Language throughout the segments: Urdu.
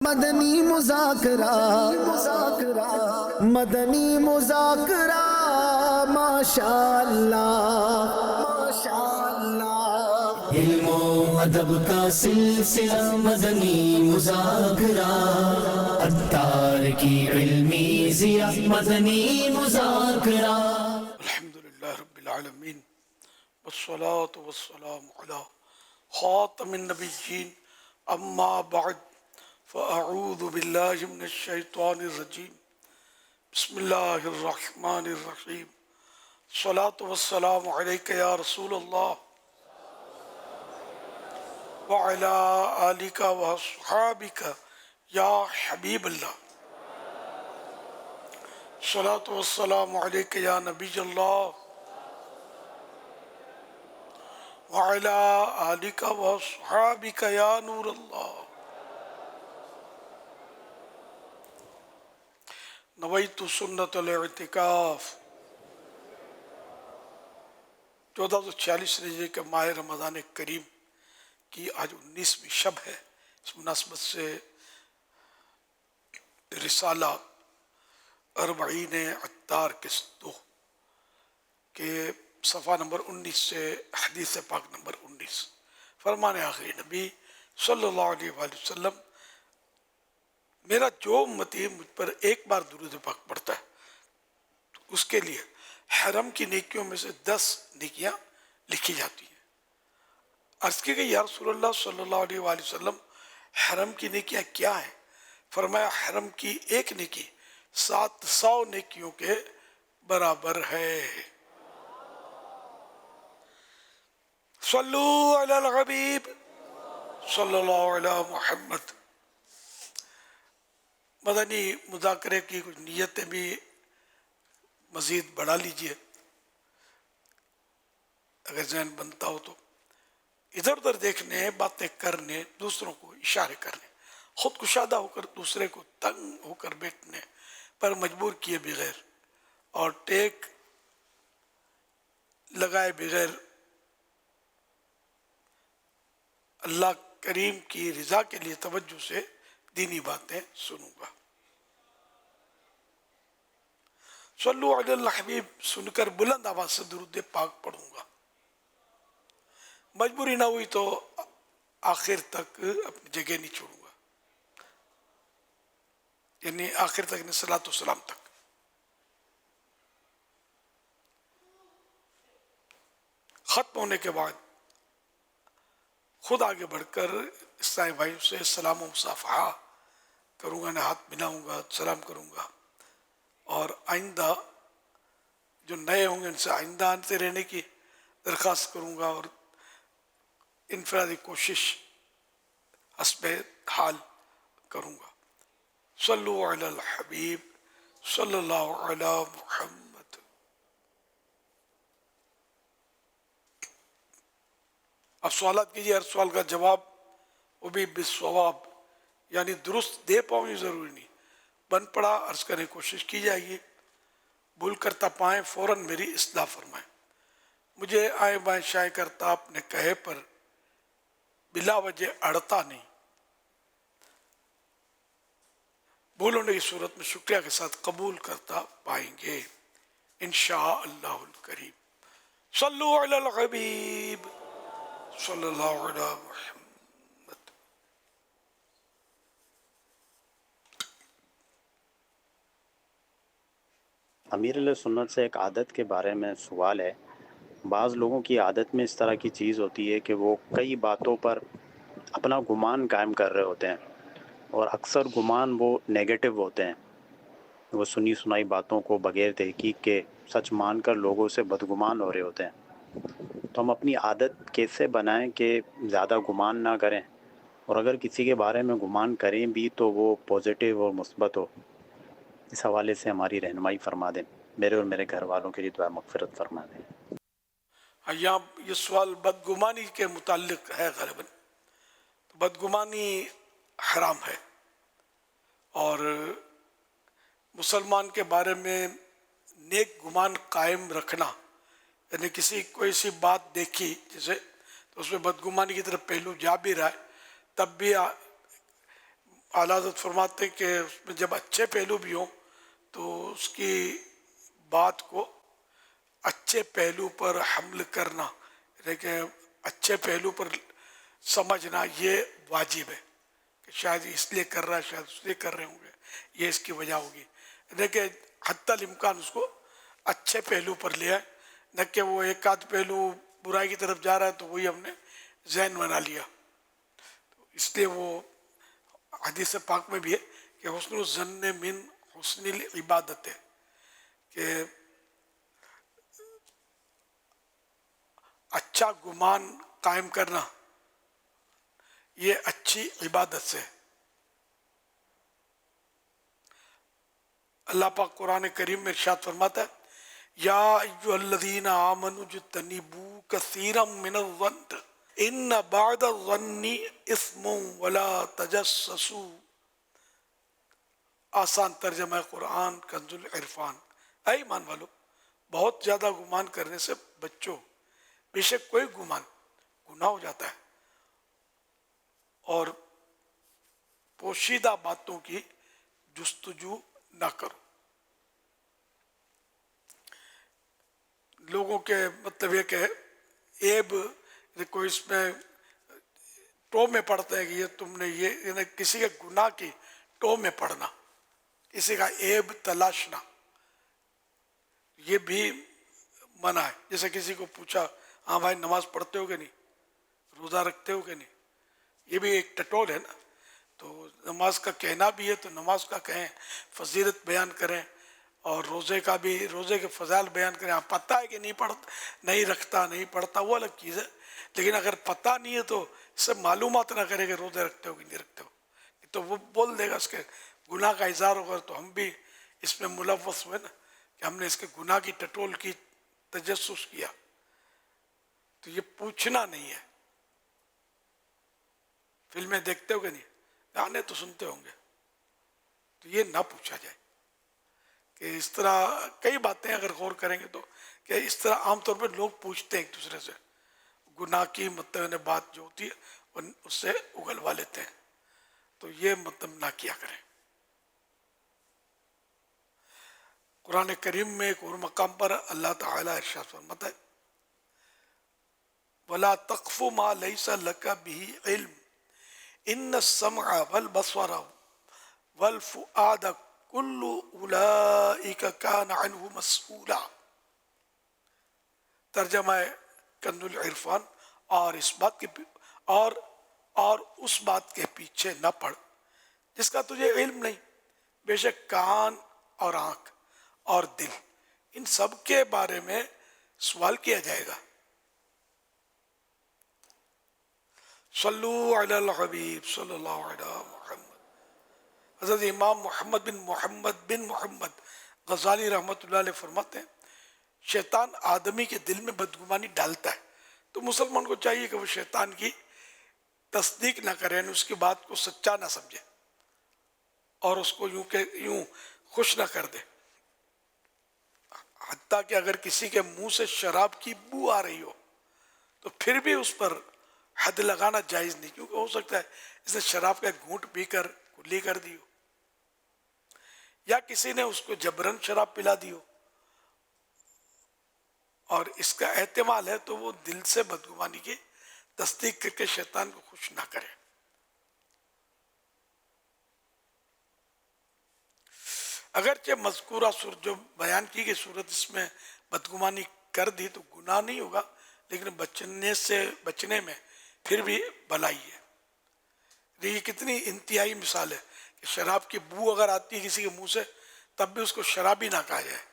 مدنی مذاکرہ مدنی مذاکرہ ماشاء اللہ ماشاء اللہ، علم و ادب کا سلسلہ مدنی مذاکرہ، عطار کی علمی ضیاء مدنی مذاکرہ۔ الحمدللہ رب العالمین والصلاة والسلام علی خاتم النبیین، اما بعد فاعوذ باللہ من الشیطان الرجیم، بسم اللہ الرحمن الرحیم، الصلاة والسلام علیک یا رسول اللہ وعلی آلک واصحابک یا حبیب اللہ، الصلاة والسلام علیک یا نبی اللہ وعلی آلک واصحابک یا نور اللہ۔ نویت سنت الاعتکاف 1446 ہجری کے ماہ رمضان کریم کی آج 19ویں شب ہے۔ اس مناسبت سے رسالہ اربعین عطار قسط 2 کے صفحہ نمبر 19 سے حدیث پاک نمبر 19، فرمان آخری نبی صلی اللہ علیہ وآلہ وسلم، میرا جو امتی مجھ پر ایک بار درود پاک پڑھتا ہے اس کے لیے حرم کی نیکیوں میں سے 10 نیکیاں لکھی جاتی ہیں۔ عرض کی گئی یا رسول اللہ صلی اللہ علیہ وآلہ وسلم، حرم کی نیکیاں کیا ہیں؟ فرمایا حرم کی ایک نیکی 700 نیکیوں کے برابر ہے۔ صلو علی الحبیب صلی اللہ علی محمد۔ مدنی مذاکرے کی کچھ نیتیں بھی مزید بڑھا لیجئے اگر ذہن بنتا ہو تو، ادھر ادھر دیکھنے، باتیں کرنے، دوسروں کو اشارے کرنے، خود کشادہ ہو کر دوسرے کو تنگ ہو کر بیٹھنے پر مجبور کیے بغیر اور ٹیک لگائے بغیر اللہ کریم کی رضا کے لیے توجہ سے دینی باتیں سنوں گا۔ صلو علی الحبیب سن کر بلند آواز سے درود پاک پڑھوں گا، مجبوری نہ ہوئی تو آخر تک اپنی جگہ نہیں چھوڑوں گا، یعنی آخر تک نہیں، صلاۃ و سلام تک۔ ختم ہونے کے بعد خود آگے بڑھ کر عیسائی بھائیوں سے سلام و مصافحہ کروں گا، ہاتھ ملاؤں گا، سلام کروں گا، اور آئندہ جو نئے ہوں گے ان سے آئندہ آتے رہنے کی درخواست کروں گا، اور انفرادی کوشش حسب حال کروں گا۔ صلو علی الحبیب صلی اللہ علی محمد۔ اب سوالات کیجیے، ہر سوال کا جواب وہ بھی بالصواب، یعنی درست دے پاؤں یہ ضروری نہیں، بن پڑا عرض کرنے کی کوشش کی جائے گی، بھول کرتا پائیں فوراً میری اصلاح فرمائیں، مجھے آئیں بائیں شائیں کرتا اپنے کہے پر بلا وجہ اڑتا نہیں، بھول ہونے کی صورت میں شکریہ کے ساتھ قبول کرتا پائیں گے انشاءاللہ الکریم۔ صلو علی الحبیب صلی اللہ علی محمد۔ امیر علیہ سنت سے ایک عادت کے بارے میں سوال ہے۔ بعض لوگوں کی عادت میں اس طرح کی چیز ہوتی ہے کہ وہ کئی باتوں پر اپنا گمان قائم کر رہے ہوتے ہیں، اور اکثر گمان وہ نیگیٹو ہوتے ہیں، وہ سنی سنائی باتوں کو بغیر تحقیق کے سچ مان کر لوگوں سے بدگمان ہو رہے ہوتے ہیں۔ تو ہم اپنی عادت کیسے بنائیں کہ زیادہ گمان نہ کریں، اور اگر کسی کے بارے میں گمان کریں بھی تو وہ پازیٹیو اور مثبت ہو؟ اس حوالے سے ہماری رہنمائی فرما دیں، میرے اور میرے گھر والوں کے لیے دعا مغفرت فرما دیں۔ یہاں یہ سوال بدگمانی کے متعلق ہے غالباً۔ بدگمانی حرام ہے، اور مسلمان کے بارے میں نیک گمان قائم رکھنا، یعنی کسی کوئی سی بات دیکھی جسے تو اس میں بدگمانی کی طرف پہلو جا بھی رہا ہے، تب بھی اعلیٰ حضرت فرماتے ہیں کہ اس میں جب اچھے پہلو بھی ہوں تو اس کی بات کو اچھے پہلو پر حمل کرنا، یعنی کہ اچھے پہلو پر سمجھنا یہ واجب ہے کہ شاید اس لیے کر رہا ہے، شاید اس لیے کر رہے ہوں گے، یہ اس کی وجہ ہوگی، یعنی کہ حتی الامکان اس کو اچھے پہلو پر لیا ہے، نہ کہ وہ ایک آدھ پہلو برائی کی طرف جا رہا ہے تو وہی ہم نے ذہن بنا لیا۔ اس لیے وہ حدیث پاک میں بھی ہے کہ حسن الظن من حسن العبادت ہے، کہ اچھا گمان قائم کرنا یہ اچھی عبادت سے۔ اللہ پاک قرآن کریم میں ارشاد فرماتا ہے یا ایھا الذین آمنوا اجتنبوا کثیرا من الظن ان بعض الظن اثم ولا تجسسوا۔ آسان ترجمہ ہے قرآن کنز العرفان۔ اے ایمان والو، بہت زیادہ گمان کرنے سے بچو، بے شک کوئی گمان گناہ ہو جاتا ہے، اور پوشیدہ باتوں کی جستجو نہ کرو۔ لوگوں کے مطلب یہ کہ عیب کوئی اس میں ٹو میں پڑھتے ہیں کہ یہ تم نے یہ، یعنی کسی کے گناہ کی ٹو میں پڑھنا، کسی کا عیب تلاشنا، یہ بھی منع ہے۔ جیسے کسی کو پوچھا ہاں بھائی نماز پڑھتے ہو کہ نہیں، روزہ رکھتے ہو کہ نہیں، یہ بھی ایک ٹٹول ہے نا۔ تو نماز کا کہنا بھی ہے تو نماز کا کہیں، فضیلت بیان کریں، اور روزے کا بھی، روزے کے فضائل بیان کریں۔ آپ پتہ ہے کہ نہیں پڑھتا، نہیں رکھتا، نہیں پڑھتا، وہ الگ چیز ہے، لیکن اگر پتہ نہیں ہے تو اس سے معلومات نہ کرے کہ روزے رکھتے ہو کہ نہیں رکھتے ہو، تو وہ بول دے گا، اس کے گناہ کا اظہار ہوگا، تو ہم بھی اس میں ملوث ہوئے نا کہ ہم نے اس کے گناہ کی ٹٹول کی، تجسس کیا۔ تو یہ پوچھنا نہیں ہے۔ فلمیں دیکھتے ہو کہ نہیں، گانے تو سنتے ہوں گے، تو یہ نہ پوچھا جائے کہ اس طرح کئی باتیں اگر غور کریں گے تو کہ اس طرح عام طور پہ لوگ پوچھتے ہیں ایک دوسرے سے، گناہ کی مطلب بات جو ہوتی ہے اس سے اگلوا لیتے ہیں، تو یہ مطلب نہ کیا کریں۔ قرآن کریم میں ایک اور مقام پر اللہ تعالیٰ ارشاد فرماتا ہے وَلَا تَقْفُ مَا لَيْسَ لَكَ بِهِ عِلْمٌ إِنَّ السَّمْعَ وَالْبَصَرَ وَالْفُؤَادَ كُلُّ أُولَئِكَ كَانَ عَنْهُ مَسْئُولًا۔ ترجمہ ہے کنز العرفان، اور اس بات کے اور اس بات کے پیچھے نہ پڑ جس کا تجھے علم نہیں، بے شک کان اور آنکھ اور دل، ان سب کے بارے میں سوال کیا جائے گا۔ صلو علی الحبیب صلی اللہ علیہ محمد۔ حضرت امام محمد بن محمد غزالی رحمۃ اللہ علیہ فرماتے ہیں شیطان آدمی کے دل میں بدگمانی ڈالتا ہے، تو مسلمان کو چاہیے کہ وہ شیطان کی تصدیق نہ کرے، یعنی اس کی بات کو سچا نہ سمجھے اور اس کو یوں خوش نہ کر دے۔ حتیٰ کہ اگر کسی کے منہ سے شراب کی بو آ رہی ہو تو پھر بھی اس پر حد لگانا جائز نہیں، کیونکہ ہو سکتا ہے اس نے شراب کا گھونٹ پی کر کلی کر دی ہو، یا کسی نے اس کو جبرن شراب پلا دی ہو اور اس کا احتمال ہے، تو وہ دل سے بدگمانی کی تصدیق کر کے شیطان کو خوش نہ کرے۔ اگرچہ مذکورہ صورت جو بیان کی گئی صورت، اس میں بدگمانی کر دی تو گناہ نہیں ہوگا، لیکن بچنے میں پھر بھی بھلائی ہے۔ یہ کتنی انتہائی مثال ہے کہ شراب کی بو اگر آتی ہے کسی کے منہ سے تب بھی اس کو شرابی نہ کہا جائے،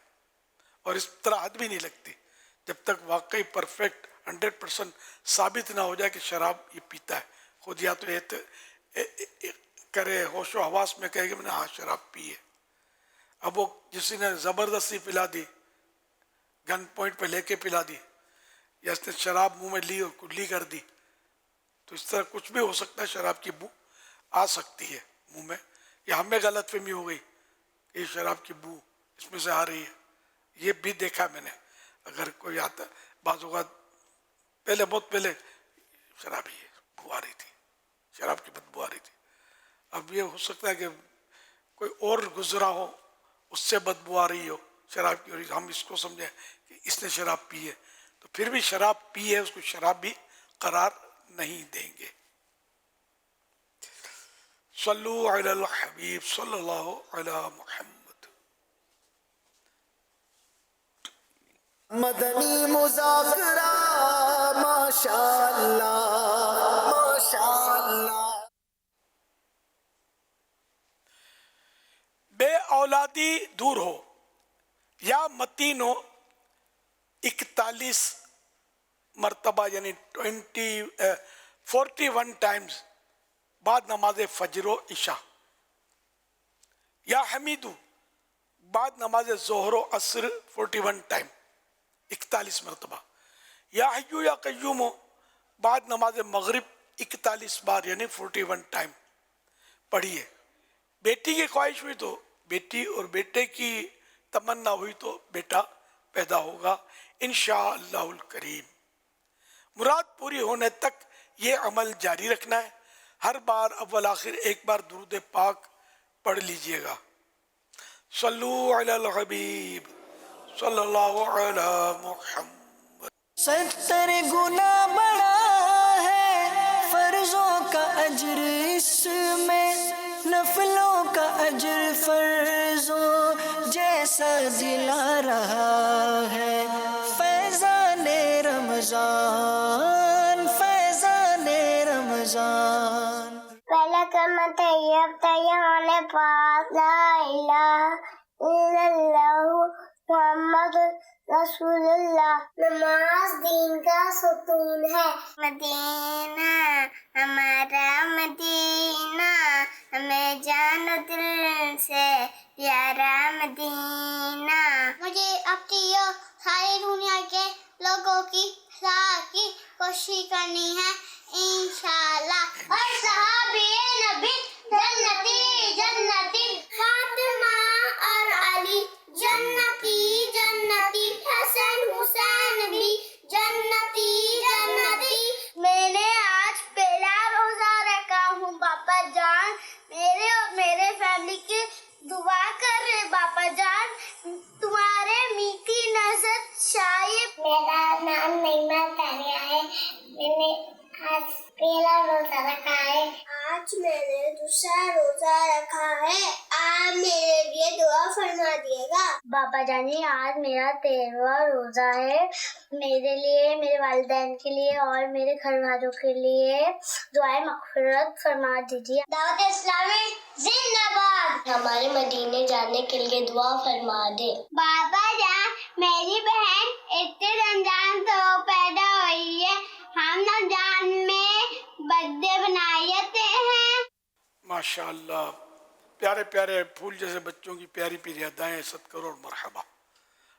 اور اس طرح حد بھی نہیں لگتی جب تک واقعی پرفیکٹ 100% ثابت نہ ہو جائے کہ شراب یہ پیتا ہے، خود یا تو کرے ہوش و حواس میں کہے کہ میں نے ہاں شراب پی ہے۔ اب وہ کسی نے زبردستی پلا دی، گن پوائنٹ پہ لے کے پلا دی، یا اس نے شراب منہ میں لی اور کلی کر دی، تو اس طرح کچھ بھی ہو سکتا ہے، شراب کی بو آ سکتی ہے منہ میں، یا ہمیں غلط فہمی ہو گئی کہ یہ شراب کی بو اس میں سے آ رہی ہے۔ یہ بھی دیکھا میں نے، اگر کوئی آتا بعض اوقات بہت پہلے شرابی ہے، بو آ رہی تھی، شراب کی بدبو آ رہی تھی، اب یہ ہو سکتا ہے کہ کوئی اور گزرا ہو اس سے بدبو آ رہی ہو شراب کی، اور ہم اس کو سمجھیں کہ اس نے شراب پی ہے، تو پھر بھی شراب پی ہے، اس کو شراب بھی قرار نہیں دیں گے۔ صلو علی الحبیب صلی اللہ علی محمد۔ مدنی مذاکرہ ماشاء اللہ ماشاء اللہ۔ بے اولادی دور ہو یا متین ہو، 41 مرتبہ یعنی 41 ٹائمز بعد نماز فجر و عشاء، یا حمیدو بعد نماز ظہر و عصر 41 ٹائم 41 مرتبہ، یا حیو یا قیوم ہو بعد نماز مغرب 41 بار یعنی 41 ٹائم پڑھیے۔ بیٹی کی خواہش ہوئی تو بیٹی، اور بیٹے کی تمنا ہوئی تو بیٹا پیدا ہوگا انشاءاللہ الکریم۔ مراد پوری ہونے تک یہ عمل جاری رکھنا ہے۔ ہر بار اول آخر ایک بار درود پاک پڑھ لیجئے گا۔ صلو علی الحبیب صلی اللہ علی محمد۔ 70 گنا بڑا ہے فرضوں کا اجر اس میں، نفلوں کا اجر فرضوں جیسا دلا رہا ہے، فیضان رمضان فیضان رمضان۔ پہلا کلمہ طیب ہونے پاک لا الہ الا اللہ محمد رسول اللہ۔ نماز دین کا ستون ہے۔ مدینہ ہمارا مدینہ، ہمیں جان و دل سے پیارا مدینہ۔ مجھے اپنی ساری دنیا کے لوگوں کی اصلاح کی کوشش کرنی ہے انشاءاللہ۔ اور صحابی نبی جنتی جنتی، فاطمہ اور علی جنتی جنتی، حسن حسین بھی جنتی جنتی۔ میں نے آج پہلا روزہ رکھا ہوں، باپا جان میرے اور میرے فیملی کی دعا کر رہے، باپا جان تمہارے میٹھی نظر شاید۔ میرا نام نعیمہ تانیہ ہے، میں نے آج پہلا روزہ رکھا ہے، آج میں نے دوسرا روزہ رکھا ہے، آپ میرے لیے دعا فرما دیے گا۔ بابا جانی آج میرا 13واں روزہ ہے، میرے لیے، میرے والدین کے لیے اور میرے گھر والوں کے لیے دعائیں مغفرت فرما دیجیے۔ دعوت اسلامی زندہ باد۔ ہمارے مدینے جانے کے لیے دعا فرما دے۔ بابا جان میری بہن اتنے رمضان تو پیدا ہوئی ہے، ہم رمضان میں برتھ ڈے بناتے ہیں۔ ماشاءاللہ، پیارے پیارے پھول جیسے بچوں کی پیاری پیاری ادائیں، صد کروڑ مرحبا۔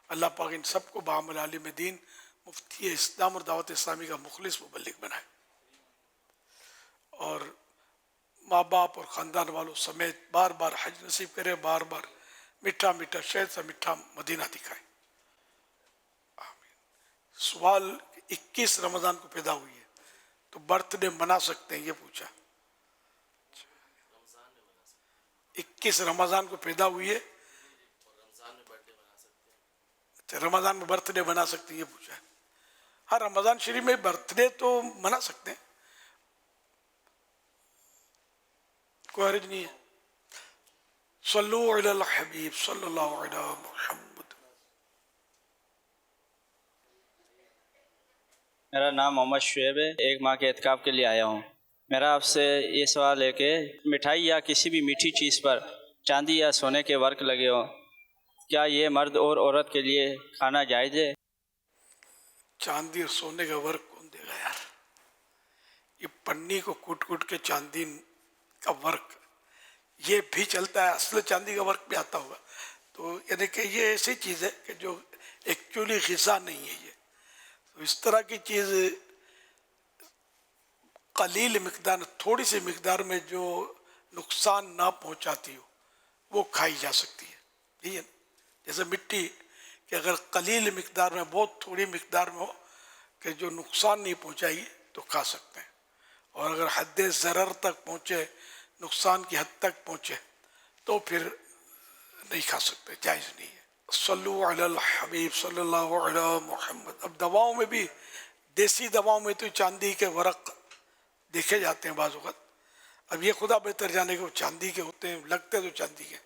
اللہ پاک ان سب کو بعمل عالم دین، مفتی اسلام اور دعوت اسلامی کا مخلص مبلغ بنائے، اور ماں باپ اور خاندان والوں سمیت بار بار حج نصیب کرے، بار بار میٹھا میٹھا شہد سے میٹھا مدینہ دکھائے، آمین۔ سوال 21 رمضان کو پیدا ہوئی ہے تو برتھ ڈے منا سکتے ہیں، یہ پوچھا۔ 21 رمضان کو پیدا ہوئی ہے، اچھا رمضان میں برتھ ڈے بنا سکتے ہیں، یہ پوچھا ہے۔ ہاں رمضان شریف میں برتھ ڈے تو منا سکتے ہیں، کوئی حرج نہیں ہے۔ صلو علی الحبیب صلی اللہ علی محمد۔ میرا نام محمد شعیب ہے، ایک ماہ کے اعتکاف کے لیے آیا ہوں۔ میرا آپ سے یہ سوال ہے کہ مٹھائی یا کسی بھی میٹھی چیز پر چاندی یا سونے کے ورق لگے ہوں، کیا یہ مرد اور عورت کے لیے کھانا جائز ہے؟ چاندی اور سونے کا ورق کون دے گا یار؟ یہ پنی کو کوٹ کوٹ کے چاندی کا ورق، یہ بھی چلتا ہے، اصل چاندی کا ورق بھی آتا ہوگا، تو یعنی کہ یہ ایسی چیز ہے کہ جو ایکچولی غذا نہیں ہے۔ یہ تو اس طرح کی چیز قلیل مقدار، تھوڑی سی مقدار میں جو نقصان نہ پہنچاتی ہو وہ کھائی جا سکتی ہے، ٹھیک ہے؟ جیسے مٹی کہ اگر قلیل مقدار میں، بہت تھوڑی مقدار میں ہو کہ جو نقصان نہیں پہنچائے گی تو کھا سکتے ہیں، اور اگر حد ضرر تک پہنچے نقصان کی حد تک پہنچے تو پھر نہیں کھا سکتے، جائز نہیں ہے۔ صلو علی الحبیب صلی اللہ علیہ محمد۔ اب دواؤں میں بھی، دیسی دواؤں میں تو چاندی کے ورق دیکھے جاتے ہیں بعض اوقات، اب یہ خدا بہتر جانے کہ وہ چاندی کے ہوتے ہیں، لگتے تو چاندی کے،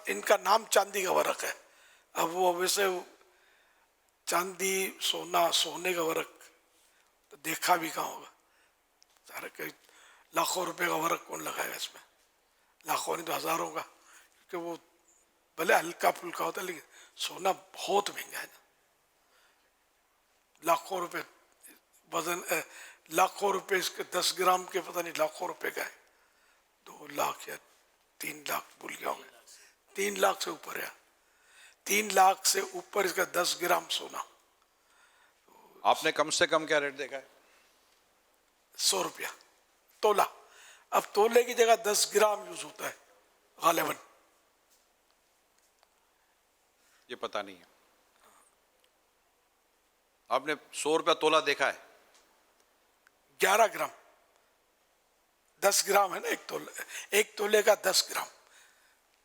ان کا نام چاندی کا ورق ہے۔ اب وہ ویسے چاندی سونے کا ورق تو دیکھا بھی کہاں ہوگا، سارے کئی لاکھوں روپے کا ورق کون لگائے گا اس میں، لاکھوں نہیں تو ہزاروں کا، کیونکہ وہ بھلے ہلکا پھلکا ہوتا ہے لیکن سونا بہت مہنگا ہے نا، لاکھوں روپے وزن، لاکھوں روپے اس کے 10 گرام کے پتہ نہیں لاکھوں روپے کا ہے، 2 لاکھ یا 3 لاکھ بھول گیا ہوں، 3 لاکھ سے اوپر ہے، 3 لاکھ سے اوپر اس کا 10 گرام سونا۔ آپ نے کم سے کم کیا ریٹ دیکھا ہے؟ 100 روپیہ تولہ۔ اب تولے کی جگہ 10 گرام یوز ہوتا ہے غالباً، یہ پتہ نہیں ہے۔ آپ نے 100 روپیہ تولہ دیکھا ہے؟ 11 گرام، 10 گرام ہے نا ایک تولے کا 10 گرام،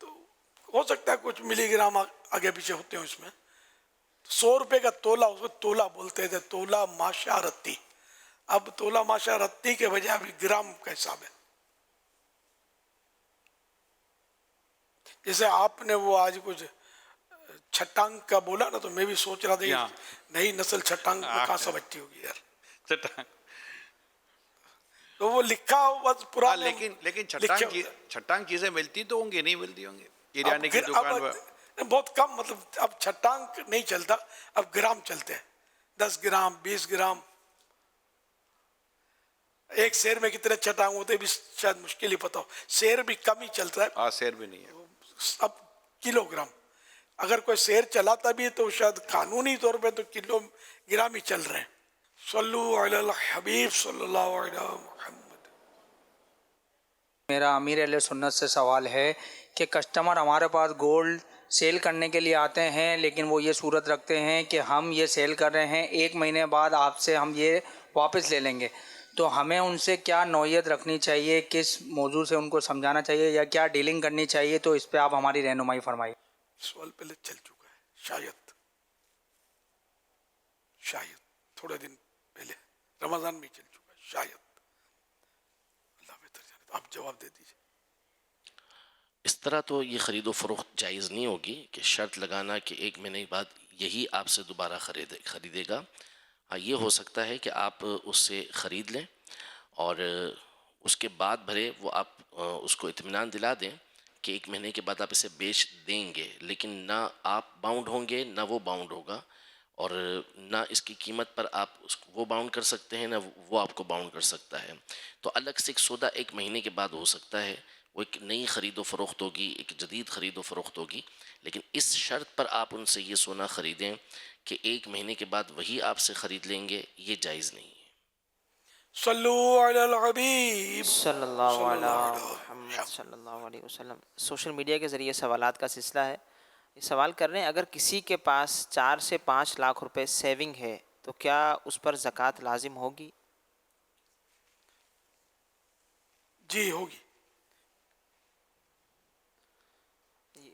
تو ہو سکتا ہے کچھ ملی گرام آگے پیچھے ہوتے ہیں اس میں۔ 100 روپے کا تولہ، اس کو تولہ بولتے تھے، تولہ ماشا رتی۔ اب تولہ ماشا رتی کے بجائے ابھی گرام کا حساب ہے۔ جیسے آپ نے وہ آج کچھ چھٹانگ کا بولا نا، تو میں بھی سوچ رہا تھا نئی نسل چھٹانگ میں کہاں سمجھتی ہوگی یار، تو وہ لکھا بس پرانے، لیکن چھٹانگ چیزیں ملتی تو ہوں گی، نہیں ملتی ہوں گی کریانے کی دکان پر بہت کم، مطلب اب چھٹانگ نہیں چلتا، اب گرام چلتے ہیں، 10 گرام 20 گرام۔ ایک سیر میں کتنے چھٹانگ ہوتے بھی شاید مشکل ہی پتا ہو، سیر بھی کم ہی چلتا ہے، ہاں سیر بھی نہیں ہے اب کلو گرام، اگر کوئی سیر چلاتا بھی ہے تو شاید قانونی طور پہ تو کلو گرام ہی چل رہے ہیں۔ صلو علی الحبیب صلی اللہ علیہ محمد۔ میرا امیر اہل سنت سے سوال ہے کہ کسٹمر ہمارے پاس گولڈ سیل کرنے کے لیے آتے ہیں، لیکن وہ یہ صورت رکھتے ہیں کہ ہم یہ سیل کر رہے ہیں، 1 مہینے بعد آپ سے ہم یہ واپس لے لیں گے، تو ہمیں ان سے کیا نوعیت رکھنی چاہیے، کس موضوع سے ان کو سمجھانا چاہیے یا کیا ڈیلنگ کرنی چاہیے، تو اس پہ آپ ہماری رہنمائی فرمائیے۔ سوال پہلے چل چکا ہے، شاید تھوڑے دن پہلے رمضان میں چل چکا ہے، شاید، اللہ بہتر جانے، آپ جواب دے دیجیے۔ اس طرح تو یہ خرید و فروخت جائز نہیں ہوگی کہ شرط لگانا کہ 1 مہینے بعد یہی آپ سے دوبارہ خریدے گا۔ ہاں یہ ہو سکتا ہے کہ آپ اس سے خرید لیں اور اس کے بعد بھرے وہ آپ اس کو اطمینان دلا دیں کہ 1 مہینے کے بعد آپ اسے بیچ دیں گے، لیکن نہ آپ باؤنڈ ہوں گے نہ وہ باؤنڈ ہوگا، اور نہ اس کی قیمت پر آپ وہ باؤنڈ کر سکتے ہیں نہ وہ آپ کو باؤنڈ کر سکتا ہے۔ تو الگ سے ایک سودا 1 مہینے کے بعد ہو سکتا ہے، وہ ایک نئی خرید و فروخت ہوگی، ایک جدید خرید و فروخت ہوگی، لیکن اس شرط پر آپ ان سے یہ سونا خریدیں کہ 1 مہینے کے بعد وہی آپ سے خرید لیں گے، یہ جائز نہیں ہے۔ صلو علی الحبیب صلی اللہ علیہ محمد صلی اللہ علیہ وسلم۔ سوشل میڈیا کے ذریعے سوالات کا سلسلہ ہے، یہ سوال کر رہے ہیں اگر کسی کے پاس 4 سے 5 لاکھ روپے سیونگ ہے تو کیا اس پر زکوٰۃ لازم ہوگی؟ جی ہوگی،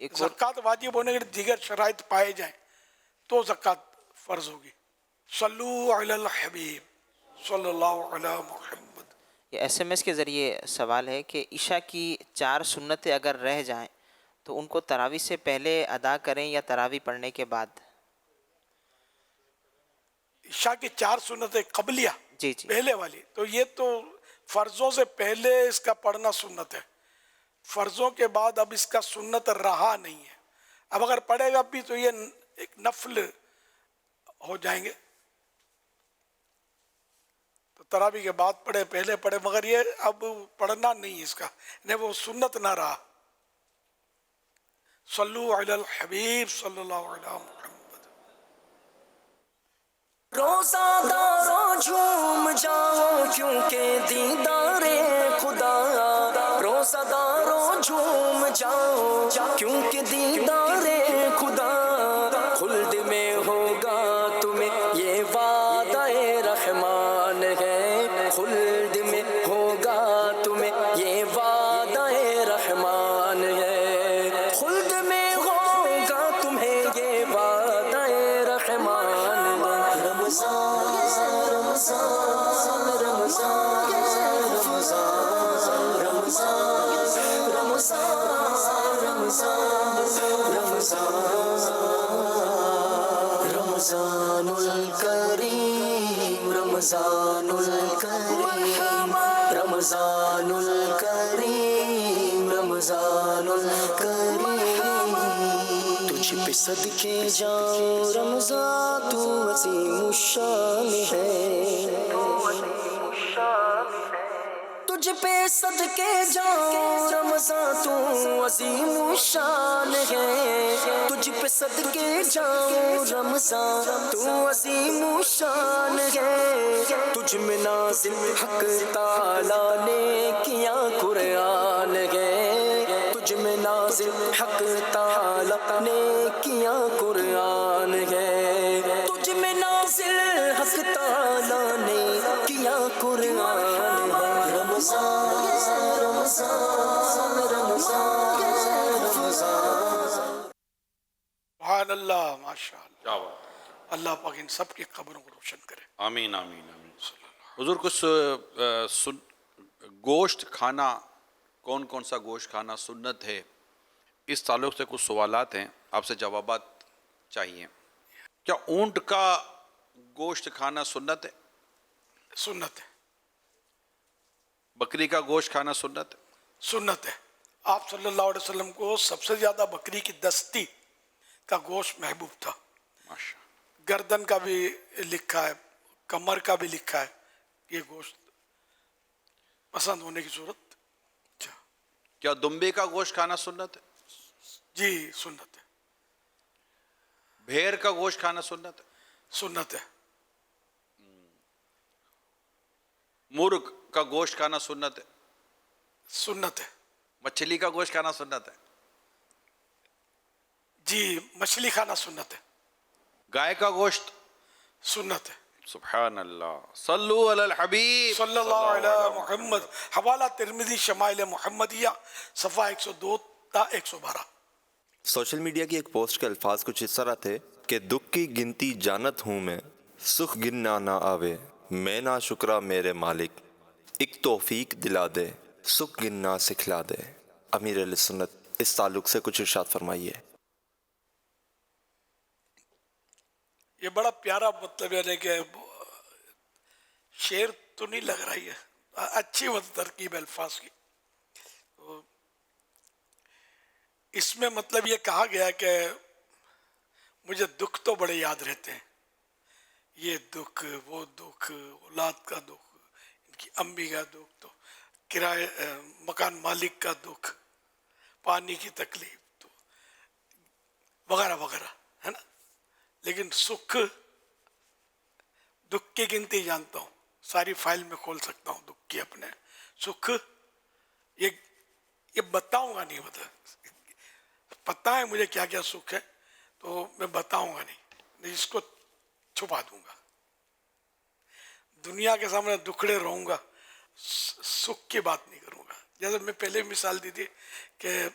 ایک اور زکوٰۃ واجب ہونے کے دیگر شرائط پائے جائیں تو زکوٰۃ فرض ہوگی۔ صلو علی الحبیب صلی اللہ علیہ محمد۔ یہ SMS کے ذریعے سوال ہے کہ عشاء کی 4 سنتیں اگر رہ جائیں تو ان کو تراویح سے پہلے ادا کریں یا تراویح پڑھنے کے بعد؟ عشاء کی 4 سنتیں قبلیہ، جی پہلے والی، تو یہ تو فرضوں سے پہلے اس کا پڑھنا سنت ہے، فرضوں کے بعد اب اس کا سنت رہا نہیں ہے، اب اگر پڑھے گا بھی تو یہ ایک نفل ہو جائیں گے، تو تراویح کے بعد پڑھے پہلے پڑھے، مگر یہ اب پڑھنا نہیں اس کا، نہیں وہ سنت نہ رہا۔ صلو علی الحبیب صلی اللہ علیہ محمد۔ روزہ دارو جھوم جاؤ کیونکہ دیدار خدا، روزہ دارو جھوم جاؤ کیونکہ دیدار خدا، خلد میں ہوگا تمہیں یہ وعدہ رحمان ہے، خلد میں ہوگا تمہیں یہ وعدہ رمضان الکریم رمضان الکریم رمضان الکریم رمضان الکریم تجھ پہ صدقے جاؤں رمضان تو عظیم الشان ہے تجھ پہ صدقے جاؤں رمضان تو عظیم الشان ہے تجھ پہ صدقے جاؤں رمضان تو عظیم الشان ہے تجھ میں نازل حق تعالیٰ نے کیا قرآن ہے تجھ میں نازل حق تعالیٰ نے کیا قرآن ہے تجھ میں نازل حق تعالیٰ نے کیا قرآن ہے رمضان رمضان رمضان رمضان سبحان اللہ ماشاء اللہ اللہ پاک ان سب کی قبروں کو روشن کرے آمین آمین آمین حضور کچھ گوشت کھانا کون کون سا گوشت کھانا سنت ہے اس تعلق سے کچھ سوالات ہیں آپ سے جوابات چاہیے کیا اونٹ کا گوشت کھانا سنت ہے سنت ہے بکری کا گوشت کھانا سنت ہے سنت ہے آپ صلی اللہ علیہ وسلم کو سب سے زیادہ بکری کی دستی کا گوشت محبوب تھا ماشاء گردن کا بھی لکھا ہے کمر کا بھی لکھا ہے یہ گوشت پسند ہونے کی صورت کیا دمبے کا گوشت کھانا سنت ہے جی سنت ہے بھیڑ کا گوشت کھانا سنت ہے سنت ہے مرغ کا گوشت کھانا سنت ہے سنت ہے مچھلی کا گوشت کھانا سنت ہے جی مچھلی کھانا سنت ہے گائے کا گوشت سنت ہے سبحان اللہ صلو علی الحبیب صلی اللہ علیہ محمد حوالہ ترمذی شمائل محمدیہ صفحہ 102 تا 112 سوشل میڈیا کی ایک پوسٹ کے الفاظ کچھ اس طرح تھے کہ دکھ کی گنتی جانت ہوں میں سکھ گننا نہ آوے میں نہ شکرا میرے مالک ایک توفیق دلا دے سکھ گننا سکھلا دے امیر اہل سنت اس تعلق سے کچھ ارشاد فرمائیے یہ بڑا پیارا مطلب ہے کہ شعر تو نہیں لگ رہی ہے اچھی ترکیب الفاظ کی اس میں مطلب یہ کہا گیا کہ مجھے دکھ تو بڑے یاد رہتے ہیں یہ دکھ وہ دکھ اولاد کا دکھ ان کی امی کا دکھ تو کرائے مکان مالک کا دکھ پانی کی تکلیف تو وغیرہ وغیرہ ہے نا لیکن سکھ دکھ کی گنتی جانتا ہوں ساری فائل میں کھول سکتا ہوں دکھ کی اپنے سکھ یہ بتاؤں گا نہیں پتہ ہے مجھے کیا کیا سکھ ہے تو میں بتاؤں گا نہیں اس کو چھپا دوں گا دنیا کے سامنے دکھڑے رہوں گا سکھ کی بات نہیں کروں گا جیسے میں پہلے مثال دی تھی کہ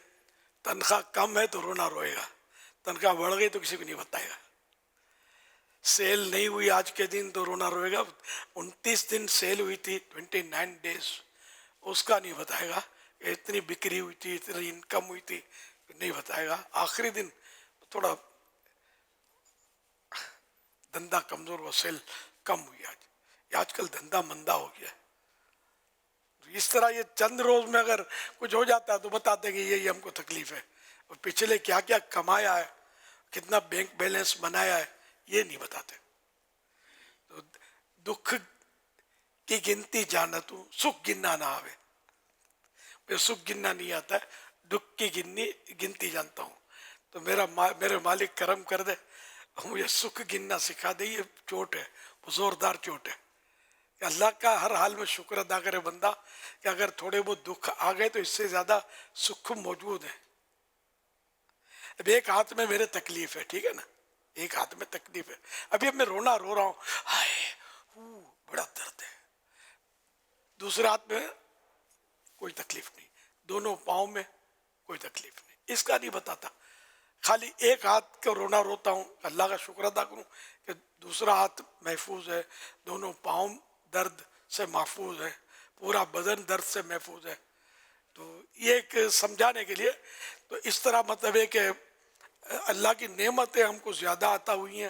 تنخواہ کم ہے تو رونا روئے گا تنخواہ بڑھ گئی تو کسی کو نہیں بتائے گا سیل نہیں ہوئی آج کے دن تو رونا روئے گا 29 دن سیل ہوئی تھی 29 ڈیز اس کا نہیں بتائے گا کہ اتنی بکری ہوئی تھی اتنی انکم ہوئی تھی نہیں بتائے گا آخری دن تھوڑا دھندا کمزور ہوا سیل کم ہوئی آج کل دھندا مندہ ہو گیا اس طرح یہ چند روز میں اگر کچھ ہو جاتا ہے تو بتاتے ہیں کہ یہ ہم کو تکلیف ہے اور پچھلے کیا کیا کمایا ہے کتنا بینک بیلنس بنایا ہے یہ نہیں بتاتے تو دکھ کی گنتی جانا تو سکھ گننا نہ آوے میں سکھ گننا نہیں آتا ہے دکھ کی گنتی جانتا ہوں تو میرے مالک کرم کر دے مجھے سکھ گننا سکھا دے یہ چوٹ ہے وہ زوردار چوٹ ہے کہ اللہ کا ہر حال میں شکر ادا کرے بندہ کہ اگر تھوڑے بہت دکھ آ گئے تو اس سے زیادہ سکھ موجود ہے اب ایک ہاتھ میں میرے تکلیف ہے ٹھیک ہے نا ایک ہاتھ میں تکلیف ہے ابھی اب میں رو رہا ہوں ہائے بڑا درد ہے دوسرے ہاتھ میں کوئی تکلیف نہیں دونوں پاؤں میں کوئی تکلیف نہیں اس کا نہیں بتاتا خالی ایک ہاتھ کا رونا روتا ہوں اللہ کا شکر ادا کروں کہ دوسرا ہاتھ محفوظ ہے دونوں پاؤں درد سے محفوظ ہے پورا بدن درد سے محفوظ ہے تو یہ ایک سمجھانے کے لیے تو اس طرح مطلب ہے کہ اللہ کی نعمتیں ہم کو زیادہ عطا ہوئی ہیں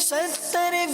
70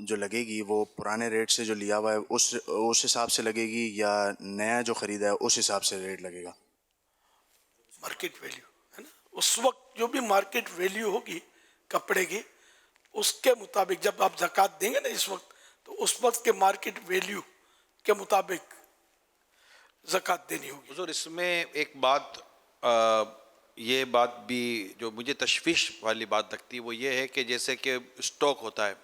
جو لگے گی وہ پرانے ریٹ سے جو لیا ہوا ہے اس حساب سے لگے گی یا نیا جو خریدا ہے اس حساب سے ریٹ لگے گا؟ مارکیٹ ویلیو ہے نا، اس وقت جو بھی مارکیٹ ویلیو ہوگی کپڑے کی اس کے مطابق جب آپ زکوٰۃ دیں گے نا اس وقت، تو اس وقت کے مارکیٹ ویلیو کے مطابق زکوٰۃ دینی ہوگی۔ حضور اس میں ایک بات یہ بات بھی جو مجھے تشویش والی بات لگتی ہے وہ یہ ہے کہ جیسے کہ اسٹاک ہوتا ہے،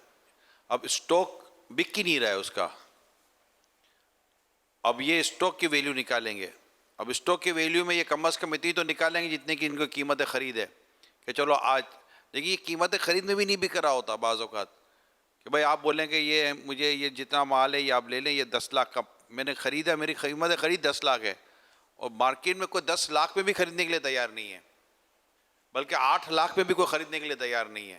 اب اسٹاک بک ہی نہیں رہا ہے اس کا، اب یہ اسٹاک کی ویلیو نکالیں گے، اب اسٹاک کی ویلیو میں یہ کم از کم اتنی تو نکالیں گے جتنے کی ان کو قیمت خرید ہے، کہ چلو آج دیکھیے یہ قیمت خرید میں بھی نہیں بک رہا ہوتا بعض اوقات، کہ بھائی آپ بولیں کہ یہ مجھے یہ جتنا مال ہے یہ آپ لے لیں، یہ 10 لاکھ کا میں نے خریدا، میری قیمت خرید 10 لاکھ ہے، اور مارکیٹ میں کوئی 10 لاکھ میں بھی خریدنے کے لیے تیار نہیں ہے، بلکہ 8 لاکھ میں بھی کوئی خریدنے کے لیے تیار نہیں ہے،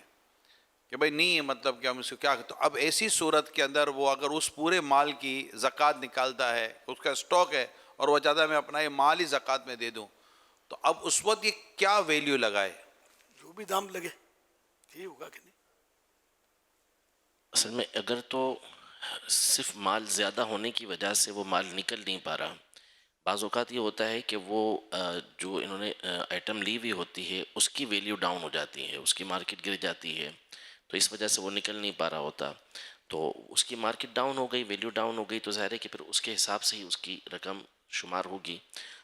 کہ بھائی نہیں ہے، مطلب کہ ہم اس کو کیا، تو اب ایسی صورت کے اندر وہ اگر اس پورے مال کی زکوٰۃ نکالتا ہے، اس کا اسٹاک ہے اور وہ چاہتا ہے میں اپنا یہ مال ہی زکوٰۃ میں دے دوں، تو اب اس وقت یہ کیا ویلیو لگائے؟ جو بھی دام لگے یہ ہوگا کہ نہیں؟ اصل میں اگر تو صرف مال زیادہ ہونے کی وجہ سے وہ مال نکل نہیں پا رہا، بعض اوقات یہ ہوتا ہے کہ وہ جو انہوں نے آئٹم لی ہوئی ہوتی ہے اس کی ویلیو ڈاؤن ہو جاتی ہے، اس کی مارکیٹ گر جاتی ہے، تو اس وجہ سے وہ نکل نہیں پا رہا ہوتا، تو اس کی مارکیٹ ڈاؤن ہو گئی، ویلیو ڈاؤن ہو گئی، تو ظاہر ہے کہ پھر اس کے حساب سے ہی اس کی رقم شمار ہوگی،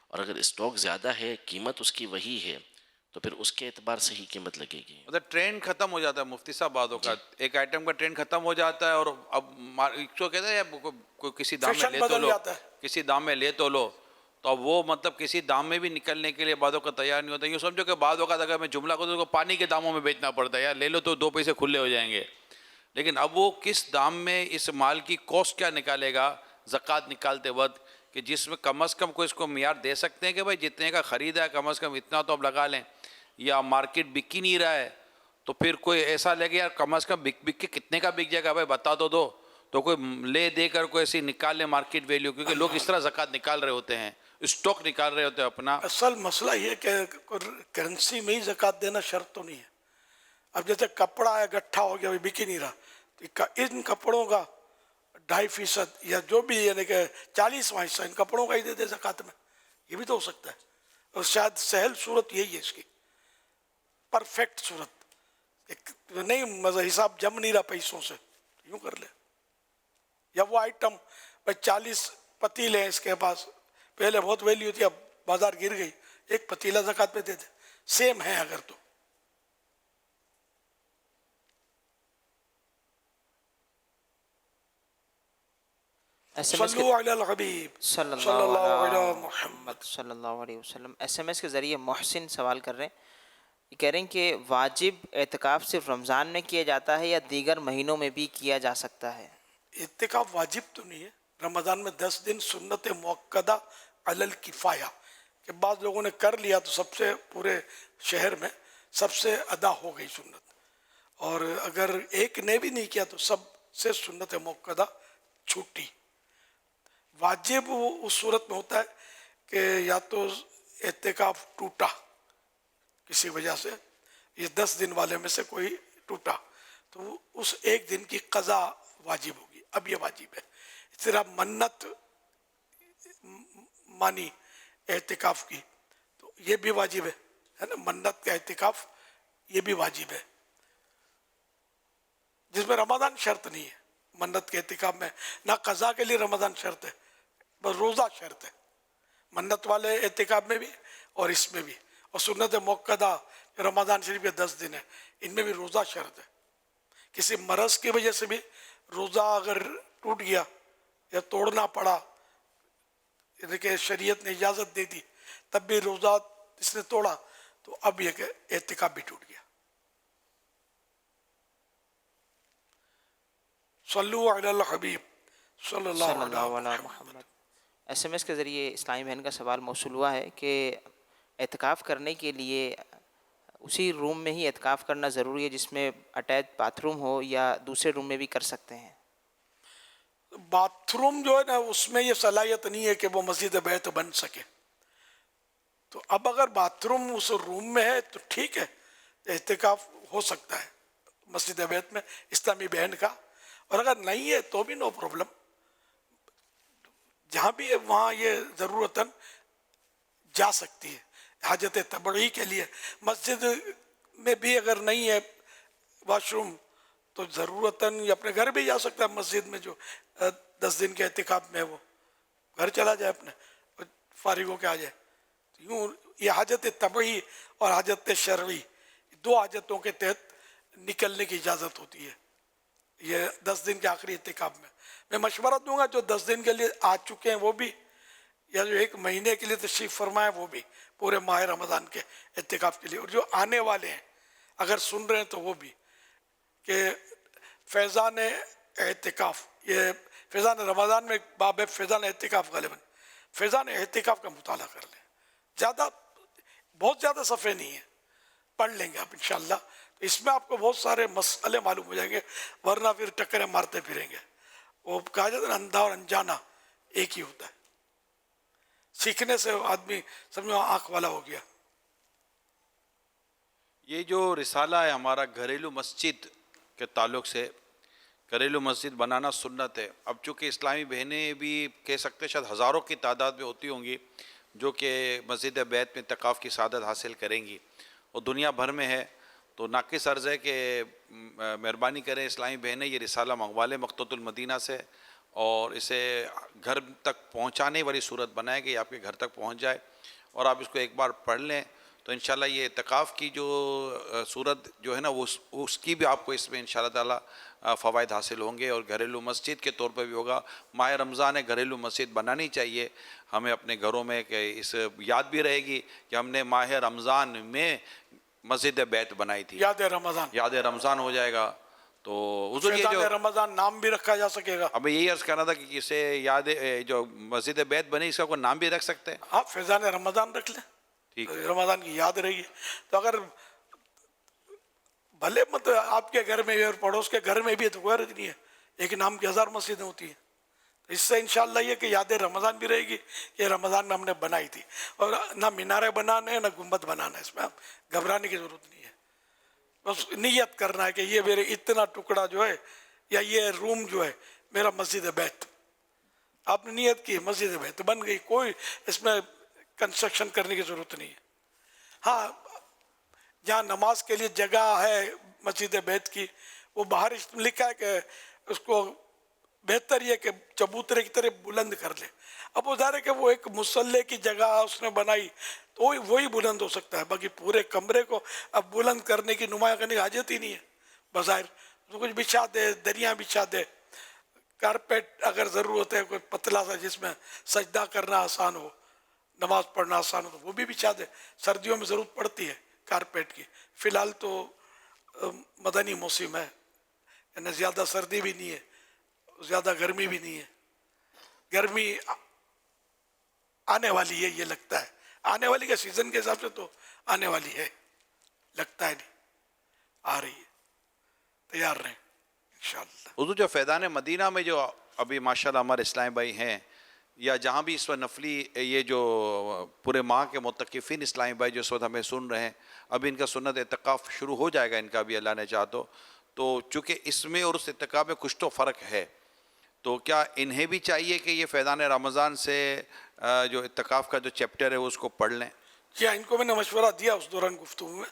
اور اگر اسٹاک زیادہ ہے، قیمت اس کی وہی ہے، تو پھر اس کے اعتبار سے ہی قیمت لگے گی۔ مطلب ٹرینڈ ختم ہو جاتا ہے مفتی صاحب بعض اوقات، ایک آئٹم کا ٹرینڈ ختم ہو جاتا ہے اور اب جو کہتے ہیں کوئی کسی دام میں لے تو لو، کسی دام میں لے تو لو، تو اب وہ مطلب کسی دام میں بھی نکلنے کے لیے بعض اوقات تیار نہیں ہوتا، یوں سمجھو کہ بعض اوقات اگر میں جملہ کو تو پانی کے داموں میں بیچنا پڑتا ہے، یار لے لو تو 2 پیسے کھلے ہو جائیں گے، لیکن اب وہ کس دام میں اس مال کی کاسٹ کیا نکالے گا زکوٰۃ نکالتے وقت، کہ جس میں کم از کم کوئی اس کو معیار دے سکتے ہیں کہ بھائی جتنے کا خریدا ہے کم از کم اتنا تو اب لگا لیں، یا مارکیٹ بک ہی نہیں رہا ہے تو پھر کوئی ایسا لے گا یار کم از کم بک کے کتنے کا بک جائے گا بھائی بتا تو دو، تو کوئی لے دے کر کوئی ایسی نکال لے مارکیٹ ویلیو، کیونکہ لوگ اس طرح زکوٰۃ نکال رہے ہوتے ہیں، اسٹاک نکال رہے ہوتے ہیں اپنا۔ اصل مسئلہ یہ کہ کرنسی میں ہی زکوٰۃ دینا شرط تو نہیں ہے، اب جیسے کپڑا ہے گٹھا ہو گیا بک ہی نہیں رہا، تو ان کپڑوں کا 2.5% یا جو بھی یعنی کہ 40واں حصہ ان کپڑوں کا ہی دے دے زکوٰۃ میں، یہ بھی تو ہو سکتا ہے، اور شاید سہل صورت یہی ہے اس کی، پرفیکٹ صورت نہیں، حساب جم نہیں رہا پیسوں سے، یوں کر لے، یا وہ آئٹم 40 پتیلے ہیں اس کے پاس، پہلے بہت ویلیو تھی اب بازار گر گئی، ایک پتیلا زکوٰۃ پہ دے دے، سیم ہے اگر تو۔ صلو علی الحبیب صلی اللہ علیہ محمد صلی اللہ علیہ وسلم۔ ایس ایم ایس کے ذریعے محسن سوال کر رہے ہیں، یہ کہہ رہے ہیں کہ واجب اعتکاف صرف رمضان میں کیا جاتا ہے یا دیگر مہینوں میں بھی کیا جا سکتا ہے؟ اعتکاف واجب تو نہیں ہے، رمضان میں 10 دن سنت موقدہ علی الکفایہ، کہ بعض لوگوں نے کر لیا تو سب سے پورے شہر میں سب سے ادا ہو گئی سنت، اور اگر ایک نے بھی نہیں کیا تو سب سے سنت موقدہ چھوٹی۔ واجب اس صورت میں ہوتا ہے کہ یا تو اعتکاف ٹوٹا کسی وجہ سے، یہ 10 دن والے میں سے کوئی ٹوٹا تو اس ایک دن کی قضا واجب ہوگی، اب یہ واجب ہے۔ اس طرح منت مانی اعتکاف کی تو یہ بھی واجب ہے نا، منت کا اعتکاف یہ بھی واجب ہے، جس میں رمضان شرط نہیں ہے۔ منت کے اعتکاف میں نہ قضا کے لیے رمضان شرط ہے، بس روزہ شرط ہے، منت والے اعتکاف میں بھی اور اس میں بھی، اور سنت موقدہ رمضان شریف کے 10 دن ہے ان میں بھی روزہ شرط ہے۔ کسی مرض کی وجہ سے بھی روزہ اگر ٹوٹ گیا یا توڑنا پڑا، یعنی کہ شریعت نے اجازت دے دی تب بھی روزہ اس نے توڑا تو اب یہ کہ اعتکاف بھی ٹوٹ گیا۔ صلو علی الحبیب صلی اللہ علیہ محمد۔ ایس ایم ایس کے ذریعے اسلامی بہن کا سوال موصول ہوا ہے کہ اعتکاف کرنے کے لیے اسی روم میں ہی اعتکاف کرنا ضروری ہے جس میں اٹیچ باتھ روم ہو، یا دوسرے روم میں بھی کر سکتے ہیں؟ باتھ روم جو ہے نا اس میں یہ صلاحیت نہیں ہے کہ وہ مسجد بیت بن سکے، تو اب اگر باتھ روم اس روم میں ہے تو ٹھیک ہے، اعتکاف ہو سکتا ہے مسجد بیت میں اسلامی بہن کا۔ اور اگر نہیں ہے تو بھی نو پرابلم، جہاں بھی ہے وہاں یہ ضرورتاً جا سکتی ہے حاجت طبعی کے لیے۔ مسجد میں بھی اگر نہیں ہے واش روم تو ضرورتاً یہ اپنے گھر بھی جا سکتا ہے، مسجد میں جو 10 دن کے اعتکاف میں وہ گھر چلا جائے اپنے فارغ ہو کے آ جائے۔ یوں یہ حاجت طبعی اور حاجت شرعی دو حاجتوں کے تحت نکلنے کی اجازت ہوتی ہے یہ 10 دن کے آخری اعتکاف میں۔ میں مشورہ دوں گا جو 10 دن کے لیے آ چکے ہیں وہ بھی، یا جو 1 مہینے کے لیے تشریف فرمائے وہ بھی، پورے ماہ رمضان کے اعتکاف کے لیے، اور جو آنے والے ہیں اگر سن رہے ہیں تو وہ بھی، کہ فیضان اعتکاف، یہ فیضان رمضان میں ایک باب ہے فیضان اعتکاف، غالباً فیضان اعتکاف کا مطالعہ کر لیں، زیادہ بہت زیادہ صفحے نہیں ہیں، پڑھ لیں گے آپ انشاءاللہ، اس میں آپ کو بہت سارے مسئلے معلوم ہو جائیں گے، ورنہ پھر ٹکریں مارتے پھریں گے۔ وہ کہا جاتا ہے اندھا اور انجانا ایک ہی ہوتا ہے، سیکھنے سے آدمی سمجھو آنکھ والا ہو گیا۔ یہ جو رسالہ ہے ہمارا گھریلو مسجد کے تعلق سے، گھریلو مسجد بنانا سنت ہے۔ اب چونکہ اسلامی بہنیں بھی کہہ سکتے شاید ہزاروں کی تعداد میں ہوتی ہوں گی جو کہ مسجد بیت میں اعتکاف کی سعادت حاصل کریں گی، اور دنیا بھر میں ہے، تو ناقص عرض ہے کہ مہربانی کریں اسلامی بہنیں یہ رسالہ منگوا لیں مقتۃ المدینہ سے، اور اسے گھر تک پہنچانے والی صورت بنائیں کہ یہ آپ کے گھر تک پہنچ جائے، اور آپ اس کو ایک بار پڑھ لیں تو انشاءاللہ یہ اعتکاف کی جو صورت جو ہے نا اس کی بھی آپ کو اس میں انشاءاللہ تعالی فوائد حاصل ہوں گے، اور گھریلو مسجد کے طور پہ بھی ہوگا۔ ماہ رمضان ہے، گھریلو مسجد بنانی چاہیے ہمیں اپنے گھروں میں، کہ اس یاد بھی رہے گی کہ ہم نے ماہ رمضان میں مسجد بیت بنائی تھی، یاد رمضان، یاد رمضان ہو جائے گا۔ تو حضور یہ جو رمضان نام بھی رکھا جا سکے گا، ہمیں یہی عرض کرنا تھا کہ اسے یاد جو مسجد بیت بنی اس کا کوئی نام بھی رکھ سکتے ہیں؟ آپ فیضان رمضان رکھ لیں، ٹھیک ہے، رمضان کی یاد رہی ہے۔ تو اگر بھلے مطلب آپ کے گھر میں بھی اور پڑوس کے گھر میں بھی ہے تو کوئی حرج نہیں ہے، ایک نام کی 1000 مسجدیں ہوتی ہیں، اس سے انشاءاللہ یہ کہ یاد رمضان بھی رہے گی کہ رمضان میں ہم نے بنائی تھی، اور نہ مینارے بنانے نہ گنبد بنانا، اس میں آپ گھبرانے کی ضرورت نہیں ہے، بس نیت کرنا ہے کہ یہ میرے اتنا ٹکڑا جو ہے یا یہ روم جو ہے میرا مسجد بیت، آپ نے نیت کی مسجد بیت بن گئی، کوئی اس میں کنسٹرکشن کرنے کی ضرورت نہیں ہے۔ ہاں جہاں نماز کے لیے جگہ ہے مسجد بیت کی، وہ باہر لکھا ہے کہ اس کو بہتر یہ کہ چبوترے کی طرح بلند کر لے، اب وہ ظاہر ہے کہ وہ ایک مصلی کی جگہ اس نے بنائی تو وہی بلند ہو سکتا ہے، باقی پورے کمرے کو اب بلند کرنے کی نمایاں کرنے کی حاجت ہی نہیں ہے، بظاہر تو کچھ بچھا دے، دریاں بچھا دے، کارپیٹ اگر ضرورت ہے کوئی پتلا سا جس میں سجدہ کرنا آسان ہو، نماز پڑھنا آسان ہو تو وہ بھی بچھا دے، سردیوں میں ضرورت پڑتی ہے کارپیٹ کی، فی الحال تو مدنی موسم ہے، یعنی زیادہ سردی بھی نہیں ہے زیادہ گرمی بھی نہیں ہے، گرمی آنے والی ہے یہ لگتا ہے، آنے والی کے سیزن کے حساب سے تو آنے والی ہے، لگتا ہے نہیں آ رہی ہے، تیار رہیں انشاءاللہ۔ حضور جو فیضان مدینہ میں جو ابھی ماشاءاللہ ہمارے اسلامی بھائی ہیں، یا جہاں بھی اس وقت نفلی یہ جو پورے ماہ کے متقفین اسلامی بھائی جو اس وقت ہمیں سن رہے ہیں، ابھی ان کا سنت اعتکاف شروع ہو جائے گا ان کا بھی اللہ نے چاہا تو چونکہ اس میں اور اس اعتکاف میں کچھ تو فرق ہے، تو کیا انہیں بھی چاہیے کہ یہ فیضان رمضان سے جو اعتکاف کا جو چیپٹر ہے وہ اس کو پڑھ لیں؟ جی ان کو میں نے مشورہ دیا اس دوران گفتگو میں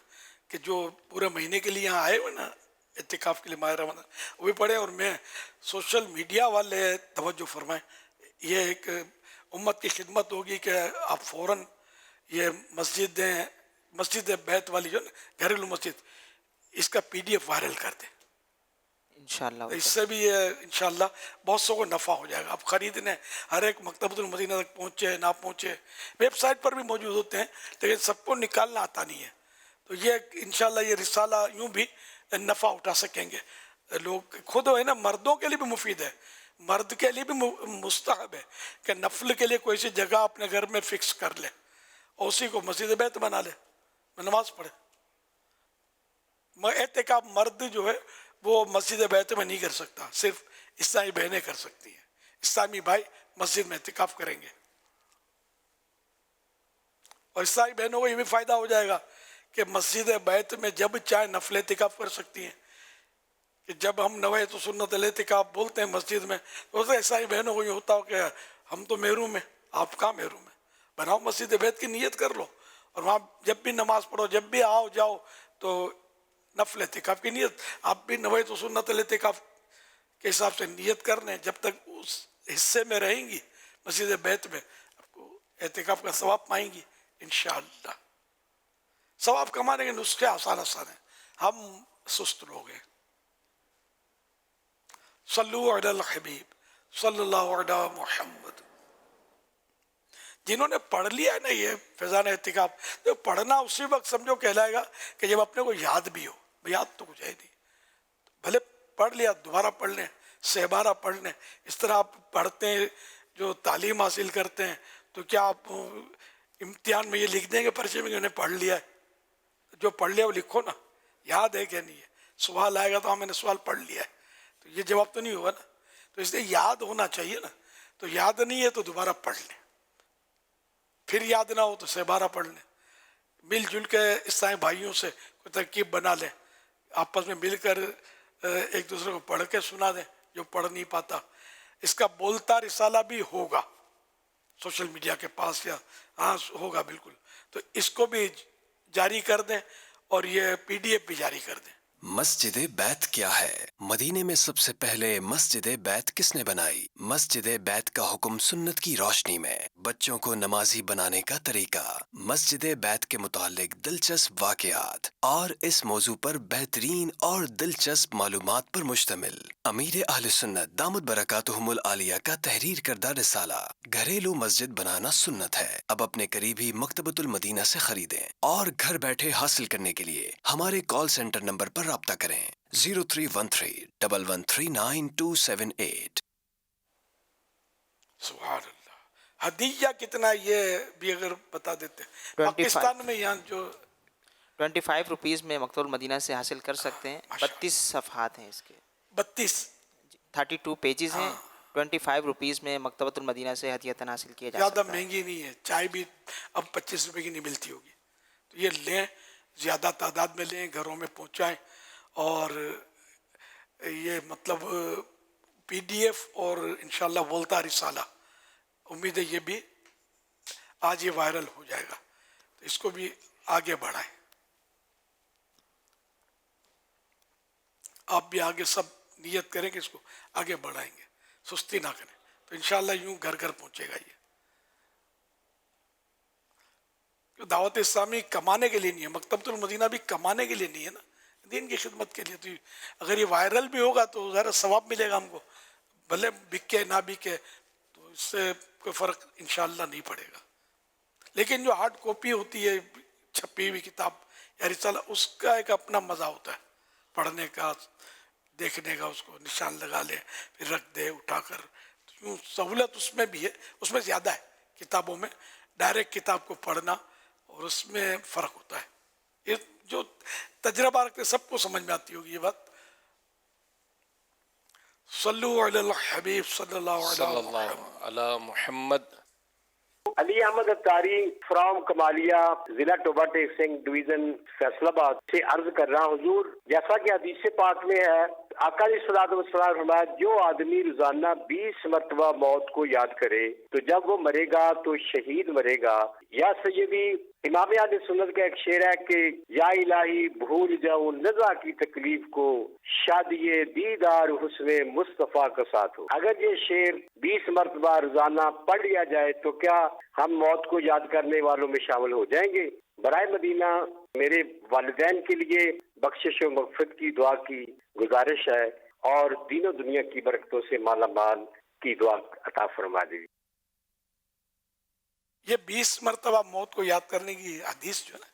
کہ جو پورے مہینے کے لیے یہاں آئے ہوئے نا اعتکاف کے لیے ماہ رمضان وہ بھی پڑھیں، اور میں سوشل میڈیا والے توجہ فرمائیں، یہ ایک امت کی خدمت ہوگی کہ آپ فوراً یہ مسجد بیت والی جو گھریلو مسجد اس کا PDF وائرل کر دیں انشاءاللہ، اس سے بھی یہ انشاءاللہ بہت سو کو نفع ہو جائے گا۔ آپ خریدنے ہر ایک مکتبۃ المدینہ تک پہنچے نہ پہنچے، ویب سائٹ پر بھی موجود ہوتے ہیں لیکن سب کو نکالنا آتا نہیں ہے، تو یہ انشاءاللہ یہ رسالہ یوں بھی نفع اٹھا سکیں گے لوگ، خود ہے نا مردوں کے لیے بھی مفید ہے، مرد کے لیے بھی مستحب ہے کہ نفل کے لیے کوئی سی جگہ اپنے گھر میں فکس کر لے اور اسی کو مسجد بیت بنا لے، نماز پڑھے۔ اعتکاف مرد جو ہے وہ مسجد بیت میں نہیں کر سکتا، صرف اسلامی بہنیں کر سکتی ہیں، اسلامی بھائی مسجد میں اعتکاف کریں گے، اور اسلامی بہنوں کو یہ بھی فائدہ ہو جائے گا کہ مسجد بیت میں جب چاہے نفل اعتکاف کر سکتی ہیں، کہ جب ہم نوایت سنت الاعتکاف بولتے ہیں مسجد میں تو عیسائی بہنوں کو یہ ہوتا ہو کہ ہم تو محروم ہیں، آپ کہاں محروم ہیں؟ بناؤ مسجد بیت کی نیت کر لو، اور وہاں جب بھی نماز پڑھو، جب بھی آؤ جاؤ تو نفل اعتکاف کی نیت، آپ بھی نوایت سنت الاعتکاف کے حساب سے نیت کر لیں. جب تک اس حصے میں رہیں گی مسجد بیت میں، آپ کو اعتکاف کا ثواب پائیں گی انشاءاللہ. ثواب کمانے کے نسخے آسان ہیں، ہم سست لوگ ہیں. صلو علی الحبیب صلی اللہ علی محمد. جنہوں نے پڑھ لیا ہے نا یہ فیضان اعتکاف، تو پڑھنا اسی وقت سمجھو کہلائے گا کہ جب اپنے کو یاد بھی ہو. یاد تو کچھ ہے نہیں، بھلے پڑھ لیا دوبارہ پڑھ لیں، سہبارہ پڑھ لیں. اس طرح آپ پڑھتے ہیں جو تعلیم حاصل کرتے ہیں تو کیا آپ امتحان میں یہ لکھ دیں گے پرچے میں کہ انہیں پڑھ لیا ہے؟ جو پڑھ لیا وہ لکھو نا، یاد ہے کہ نہیں ہے. سوال آئے گا تو ہاں میں نے سوال پڑھ لیا ہے، تو یہ جواب تو نہیں ہوگا نا. تو اس لیے یاد ہونا چاہیے نا. تو یاد نہیں ہے تو دوبارہ پڑھ لیں، پھر یاد نہ ہو تو سہبارہ پڑھ لیں. مل جل کے عیسائی بھائیوں سے کوئی ترکیب بنا لیں، آپس میں مل کر ایک دوسرے کو پڑھ کے سنا دیں جو پڑھ نہیں پاتا. اس کا بولتا رسالہ بھی ہوگا سوشل میڈیا کے پاس، یا ہاں ہوگا بالکل، تو اس کو بھی جاری کر دیں اور یہ PDF بھی جاری کر دیں. مسجد بیت کیا ہے؟ مدینے میں سب سے پہلے مسجد بیت کس نے بنائی؟ مسجد بیت کا حکم سنت کی روشنی میں بچوں کو نمازی بنانے کا طریقہ، مسجد بیت کے متعلق دلچسپ واقعات اور اس موضوع پر بہترین اور دلچسپ معلومات پر مشتمل امیر اہل سنت دامت برکاتہم العالیہ کا تحریر کردہ رسالہ گھریلو مسجد بنانا سنت ہے اب اپنے قریبی مکتبۃ المدینہ سے خریدیں، اور گھر بیٹھے حاصل کرنے کے لیے ہمارے کال سینٹر نمبر پر رابطہ کریں 0313113928. سبحان اللہ. ہدیہ کتنا یہ بھی اگر بتا دیتے. پاکستان میں یہاں جو 25 روپیز میں مکتبۃ المدینہ سے حاصل کر سکتے ہیں. 32 صفحات ہیں اس کے، 32 پیجز ہیں. 25 روپیز میں مکتبۃ المدینہ سے ہدیتاً حاصل کیا جا سکتا ہے. زیادہ مہنگی نہیں ہے. چائے بھی اب 25 روپے کی نہیں ملتی ہوگی، تو یہ لیں، زیادہ تعداد میں لیں، گھروں میں پہنچائیں. اور یہ مطلب PDF اور انشاءاللہ بولتا رسالہ، امید ہے یہ بھی آج یہ وائرل ہو جائے گا، تو اس کو بھی آگے بڑھائیں. آپ بھی آگے سب نیت کریں کہ اس کو آگے بڑھائیں گے، سستی نہ کریں، تو انشاءاللہ یوں گھر گھر پہنچے گا. یہ دعوت اسلامی کمانے کے لیے نہیں ہے، مکتبۃ المدینہ بھی کمانے کے لیے نہیں ہے نا، دین کی خدمت کے لیے. تو اگر یہ وائرل بھی ہوگا تو ذرا ثواب ملے گا ہم کو، بھلے بکے نہ بکے تو اس سے کوئی فرق انشاءاللہ نہیں پڑے گا. لیکن جو ہارڈ کاپی ہوتی ہے چھپی ہوئی کتاب یا رسالہ، اس کا ایک اپنا مزہ ہوتا ہے، پڑھنے کا، دیکھنے کا، اس کو نشان لگا لے پھر رکھ دے اٹھا کر. یوں سہولت اس میں بھی ہے، اس میں زیادہ ہے. کتابوں میں ڈائریکٹ کتاب کو پڑھنا اور اس میں فرق ہوتا ہے. یہ جو تجربہ رکھتے سب کو سمجھ میں آتی ہوگی یہ بات. صلو علی الحبیب صلی اللہ علی محمد. علی احمد اتاری فرام کمالیہ، ضلع ٹوبہ ٹیک سنگھ ڈویژن فیصل آباد سے عرض کر رہا ہوں. حضور جیسا کہ حدیث پاک میں ہے، آقا علیہ الصلوۃ والسلام فرمایا جو آدمی روزانہ 20 مرتبہ موت کو یاد کرے تو جب وہ مرے گا تو شہید مرے گا. یا سیدی امام اہل سنت کا ایک شعر ہے کہ یا الہی بھول جاؤں نزا کی تکلیف کو، شادی دیدار حسن مصطفیٰ کا ساتھ ہو. اگر یہ شعر 20 مرتبہ روزانہ پڑھ لیا جائے تو کیا ہم موت کو یاد کرنے والوں میں شامل ہو جائیں گے؟ برائے مدینہ میرے والدین کے لیے بخشش و مغفرت کی دعا کی گزارش ہے، اور دین و دنیا کی برکتوں سے مالا مال کی دعا عطا فرما دیجیے. یہ 20 مرتبہ موت کو یاد کرنے کی حدیث جو ہے نا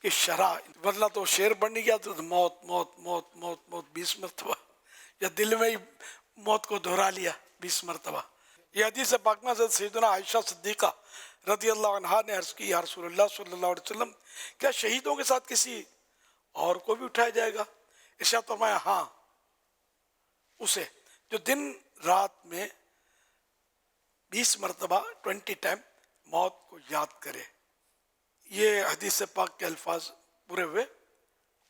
کہ شرح، ورنہ تو شعر پڑھ نہیں گیا تو موت موت موت موت موت 20 مرتبہ، یا دل میں ہی موت کو دہرا لیا 20 مرتبہ. یہ حدیث پاک میں سیدنا عائشہ صدیقہ رضی اللہ عنہا نے عرض کی یا رسول اللہ صلی اللہ علیہ وسلم کیا شہیدوں کے ساتھ کسی اور کو بھی اٹھایا جائے گا؟ ارشاد فرمایا ہاں، اسے جو دن رات میں 20 مرتبہ 20 ٹائم موت کو یاد کرے. یہ حدیث پاک کے الفاظ پورے ہوئے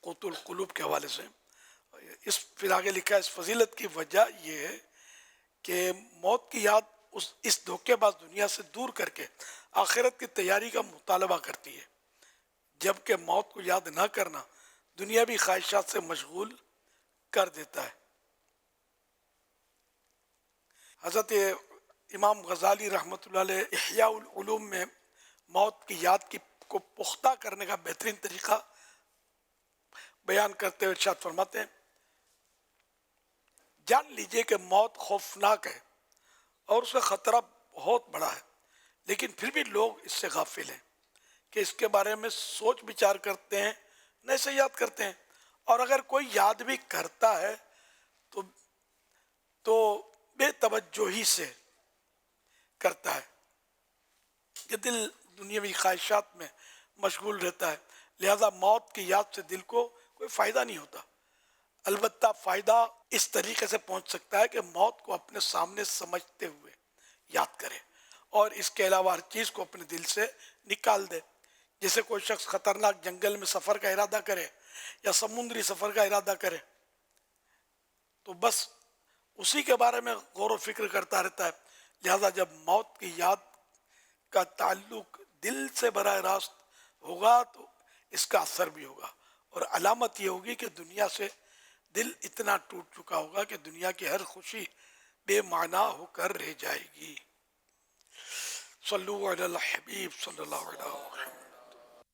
قوت القلوب کے حوالے سے. پھر آگے لکھا ہے اس فضیلت کی وجہ یہ ہے کہ موت کی یاد اس دھوکے باز دنیا سے دور کر کے آخرت کی تیاری کا مطالبہ کرتی ہے، جبکہ موت کو یاد نہ کرنا دنیاوی خواہشات سے مشغول کر دیتا ہے۔ حضرت امام غزالی رحمۃ اللہ علیہ احیاء العلوم میں موت کی یاد کو پختہ کرنے کا بہترین طریقہ بیان کرتے ہوئے ارشاد فرماتے ہیں، جان لیجئے کہ موت خوفناک ہے اور اس کا خطرہ بہت بڑا ہے، لیکن پھر بھی لوگ اس سے غافل ہیں کہ اس کے بارے میں سوچ بچار کرتے ہیں، نہ اسے یاد کرتے ہیں، اور اگر کوئی یاد بھی کرتا ہے تو بے توجہی سے کرتا ہے کہ دل دنیاوی خواہشات میں مشغول رہتا ہے، لہذا موت کی یاد سے دل کو کوئی فائدہ نہیں ہوتا۔ البتہ فائدہ اس طریقے سے پہنچ سکتا ہے کہ موت کو اپنے سامنے سمجھتے ہوئے یاد کرے اور اس کے علاوہ ہر چیز کو اپنے دل سے نکال دے۔ جیسے کوئی شخص خطرناک جنگل میں سفر کا ارادہ کرے یا سمندری سفر کا ارادہ کرے تو بس اسی کے بارے میں غور و فکر کرتا رہتا ہے، لہذا جب موت کی یاد کا تعلق دل سے براہ راست ہوگا تو اس کا اثر بھی ہوگا، اور علامت یہ ہوگی کہ دنیا سے دل اتنا ٹوٹ چکا ہوگا کہ دنیا کی ہر خوشی بے معنی ہو کر رہ جائے گی۔ صلو علی الحبیب صلی اللہ علیہ وسلم۔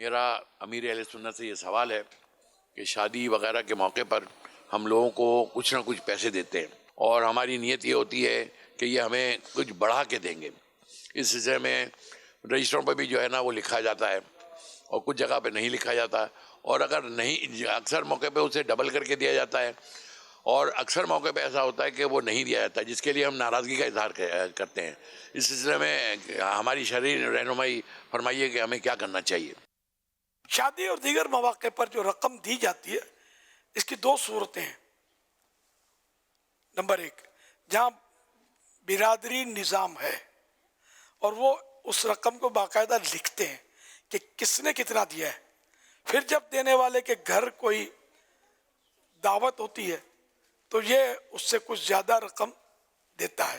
میرا امیر اہل سنت سے یہ سوال ہے کہ شادی وغیرہ کے موقع پر ہم لوگوں کو کچھ نہ کچھ پیسے دیتے ہیں اور ہماری نیت یہ ہوتی ہے کہ یہ ہمیں کچھ بڑھا کے دیں گے۔ اس سلسلے میں رجسٹروں پہ بھی جو ہے نا وہ لکھا جاتا ہے اور کچھ جگہ پہ نہیں لکھا جاتا، اور اگر نہیں اکثر موقع پہ اسے ڈبل کر کے دیا جاتا ہے، اور اکثر موقع پہ ایسا ہوتا ہے کہ وہ نہیں دیا جاتا، جس کے لیے ہم ناراضگی کا اظہار کرتے ہیں۔ اس سلسلے میں ہماری شرعی رہنمائی فرمائیے کہ ہمیں کیا کرنا چاہیے۔ شادی اور دیگر مواقع پر جو رقم دی جاتی ہے اس کی دو صورتیں ہیں۔ نمبر ایک، جہاں برادری نظام ہے اور وہ اس رقم کو باقاعدہ لکھتے ہیں کہ کس نے کتنا دیا ہے، پھر جب دینے والے کے گھر کوئی دعوت ہوتی ہے تو یہ اس سے کچھ زیادہ رقم دیتا ہے،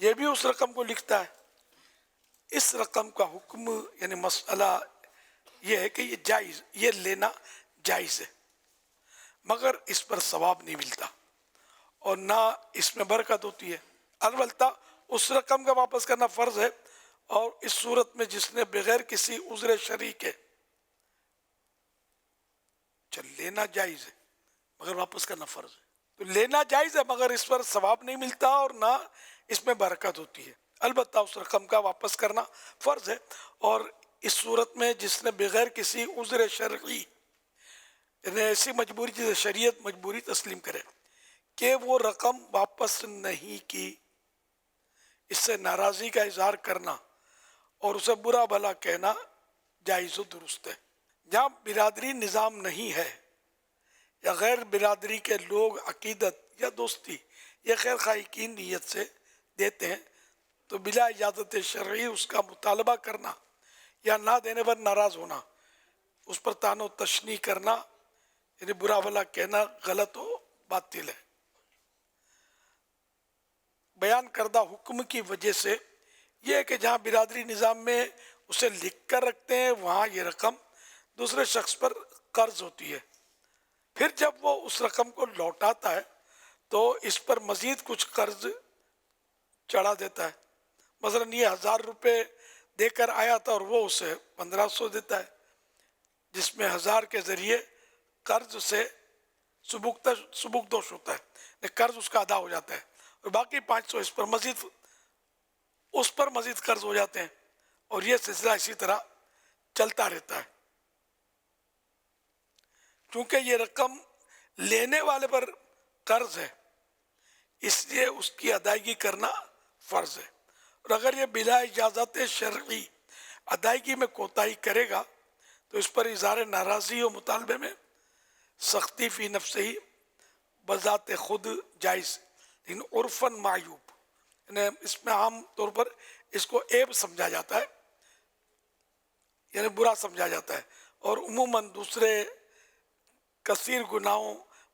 یہ بھی اس رقم کو لکھتا ہے۔ اس رقم کا حکم یعنی مسئلہ یہ ہے کہ یہ جائز، یہ لینا جائز ہے، مگر اس پر ثواب نہیں ملتا اور نہ اس میں برکت ہوتی ہے۔ البتہ اس رقم کا واپس کرنا فرض ہے، اور اس صورت میں جس نے بغیر کسی عذر شرعی کے لینا جائز ہے مگر واپس کرنا فرض ہے، تو لینا جائز ہے مگر اس پر ثواب نہیں ملتا اور نہ اس میں برکت ہوتی ہے۔ البتہ اس رقم کا واپس کرنا فرض ہے، اور اس صورت میں جس نے بغیر کسی عذر شرعی یعنی ایسی مجبوری جسے شریعت مجبوری تسلیم کرے کہ وہ رقم واپس نہیں کی، اس سے ناراضی کا اظہار کرنا اور اسے برا بھلا کہنا جائز و درست ہے۔ جہاں برادری نظام نہیں ہے یا غیر برادری کے لوگ عقیدت یا دوستی یا خیر خواہی کی نیت سے دیتے ہیں تو بلا اجازت شرعی اس کا مطالبہ کرنا یا نہ دینے پر ناراض ہونا، اس پر طعن و تشنیع کرنا یعنی برا بھلا کہنا غلط و باطل ہے۔ بیان کردہ حکم کی وجہ سے یہ ہے کہ جہاں برادری نظام میں اسے لکھ کر رکھتے ہیں وہاں یہ رقم دوسرے شخص پر قرض ہوتی ہے، پھر جب وہ اس رقم کو لوٹاتا ہے تو اس پر مزید کچھ قرض چڑھا دیتا ہے۔ مثلا یہ 1000 روپے دے کر آیا تھا اور وہ اسے 1500 دیتا ہے، جس میں 1000 کے ذریعے قرض سے سبکدوش ہوتا ہے، قرض اس کا ادا ہو جاتا ہے، اور باقی 500 اس پر مزید قرض ہو جاتے ہیں، اور یہ سلسلہ اسی طرح چلتا رہتا ہے۔ چونکہ یہ رقم لینے والے پر قرض ہے اس لیے اس کی ادائیگی کرنا فرض ہے، اور اگر یہ بلا اجازت شرعی ادائیگی میں کوتاہی کرے گا تو اس پر اظہار ناراضی و مطالبے میں سختی فی نفس ہی بذات خود جائز، لیکن عرفاً معیوب، یعنی اس میں عام طور پر اس کو عیب سمجھا جاتا ہے یعنی برا سمجھا جاتا ہے، اور عموماً دوسرے کثیر گناہوں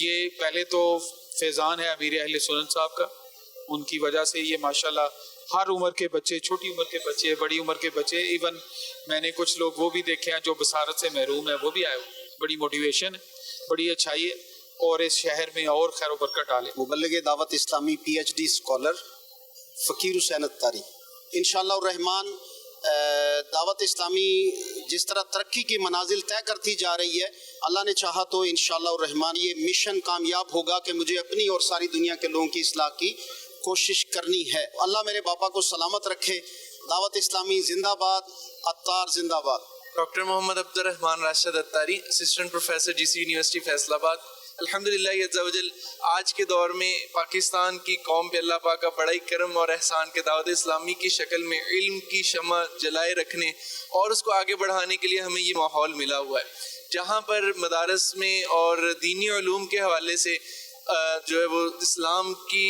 یہ پہلے تو فیضان ہے امیر اہل سنت صاحب کا، ان کی وجہ سے یہ ماشاءاللہ ہر عمر کے بچے، چھوٹی عمر کے بچے، بڑی عمر کے بچے، ایون میں نے کچھ لوگ وہ بھی دیکھے ہیں جو بصارت سے محروم ہیں، وہ بھی آئے ہوئے۔ بڑی موٹیویشن ہے، بڑی اچھائی ہے، اور اس شہر میں اور خیر و برکت ڈالے۔ مبلغ دعوت اسلامی پی ایچ ڈی اسکالر فقیر حسین اتاری، انشاءاللہ الرحمن دعوت اسلامی جس طرح ترقی کی منازل طے کرتی جا رہی ہے، اللہ نے چاہا تو انشاءاللہ الرحمن یہ مشن کامیاب ہوگا کہ مجھے اپنی اور ساری دنیا کے لوگوں کی اصلاح کی کوشش کرنی ہے۔ اللہ میرے باپا کو سلامت رکھے۔ دعوت اسلامی زندہ باد، اتار زندہ باد۔ ڈاکٹر محمد عبد الرحمن راشد اتاری، اسسٹنٹ پروفیسر جی سی یونیورسٹی فیصل آباد۔ الحمدللہ عز و جل آج کے دور میں پاکستان کی قوم پہ اللہ پاک کا بڑا ہی کرم اور احسان کے دعوت اسلامی کی شکل میں علم کی شمع جلائے رکھنے اور اس کو آگے بڑھانے کے لیے ہمیں یہ ماحول ملا ہوا ہے، جہاں پر مدارس میں اور دینی علوم کے حوالے سے جو ہے وہ اسلام کی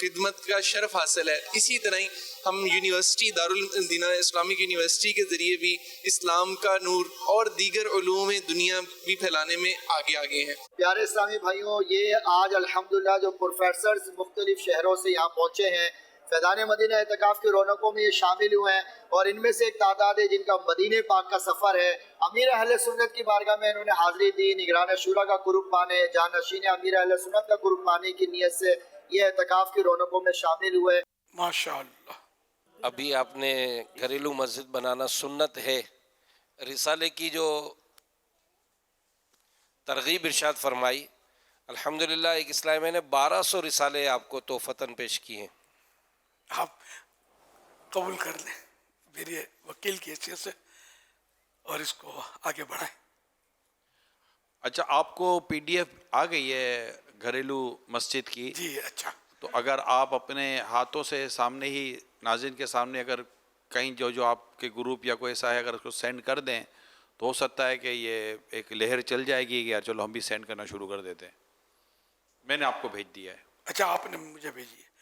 خدمت کا شرف حاصل ہے۔ اسی طرح ہی ہم یونیورسٹی دارالمدینہ اسلامک یونیورسٹی کے ذریعے بھی اسلام کا نور اور دیگر علوم دنیا بھی پھیلانے میں آگے ہیں۔ پیارے اسلامی بھائیوں، یہ آج الحمدللہ جو پروفیسرز مختلف شہروں سے یہاں پہنچے ہیں، فیضان مدینہ اعتکاف کی رونقوں میں یہ شامل ہوئے ہیں، اور ان میں سے ایک تعداد ہے جن کا مدینہ پاک کا سفر ہے۔ امیر اہل سنت کی بارگاہ میں انہوں نے حاضری دی، نگران شورا کا قرب پانے، جانشین امیر اہل سنت کا قرب پانے کی نیت سے یہ اعتکاف کی رونقوں میں شامل ہوئے۔ ماشاءاللہ۔ ابھی آپ نے گھریلو مسجد بنانا سنت ہے، رسالے کی جو ترغیب ارشاد فرمائی، الحمدللہ ایک اسلامی نے 1200 رسالے آپ کو تحفتاً پیش کیے ہیں۔ آپ قبول کر لیں میرے وکیل کی حیثیت سے اور اس کو آگے بڑھائیں۔ اچھا، آپ کو پی ڈی ایف آ گئی ہے گھریلو مسجد کی؟ جی اچھا، تو اگر آپ اپنے ہاتھوں سے سامنے ہی ناظرین کے سامنے اگر کہیں جو آپ کے گروپ یا کوئی ایسا ہے اگر اس کو سینڈ کر دیں تو ہو سکتا ہے کہ یہ ایک لہر چل جائے گی کہ یار چلو ہم بھی سینڈ کرنا شروع کر دیتے ہیں۔ میں نے آپ کو بھیج دیا ہے۔ اچھا، آپ نے مجھے بھیجی ہے،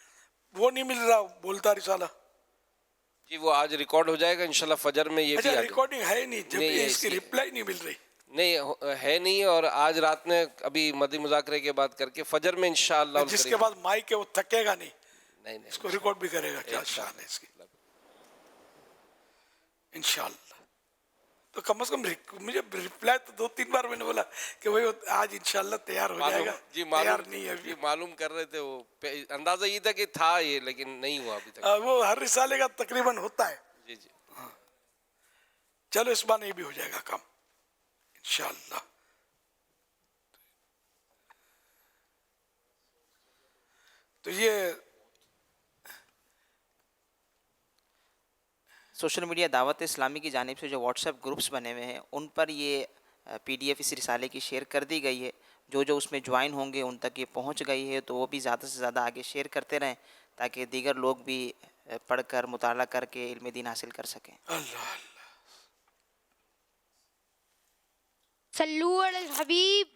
وہ نہیں مل رہا بولتا رسالہ؟ جی وہ آج ریکارڈ ہو جائے گا انشاءاللہ فجر میں۔ یہ اچھا ریکارڈنگ ہے نہیں، جب اس کی رپلائی نہیں مل رہی؟ نہیں ہے نہیں، اور آج رات میں ابھی مدی مذاکرے کے بعد کر کے فجر میں انشاءاللہ جس کے بعد مائک ہے وہ تھکے گا نہیں، نہیں اس کو ریکارڈ بھی کرے گا۔ کیا شان ہے اس کی، انشاءاللہ۔ تو کم از کم مجھے رپلائی تو 2-3 بار میں نے بولا کہ وہی آج انشاءاللہ تیار ہو جائے گا۔ جی تیار نہیں ہے، جی معلوم کر رہے تھے، وہ اندازہ یہ تھا کہ تھا یہ، لیکن نہیں ہوا ابھی تک۔ وہ ہر رسالے کا تقریباً ہوتا ہے۔ جی جی چلو اس بار نہیں بھی ہو جائے گا کام انشاءاللہ۔ تو یہ سوشل میڈیا دعوت اسلامی کی جانب سے جو واٹس ایپ گروپس بنے ہوئے ہیں ان پر یہ پی ڈی ایف اس رسالے کی شیئر کر دی گئی ہے۔ جو اس میں جوائن ہوں گے ان تک یہ پہنچ گئی ہے، تو وہ بھی زیادہ سے زیادہ آگے شیئر کرتے رہیں تاکہ دیگر لوگ بھی پڑھ کر مطالعہ کر کے علم دین حاصل کر سکیں۔ اللہ صلو علی الحبیب۔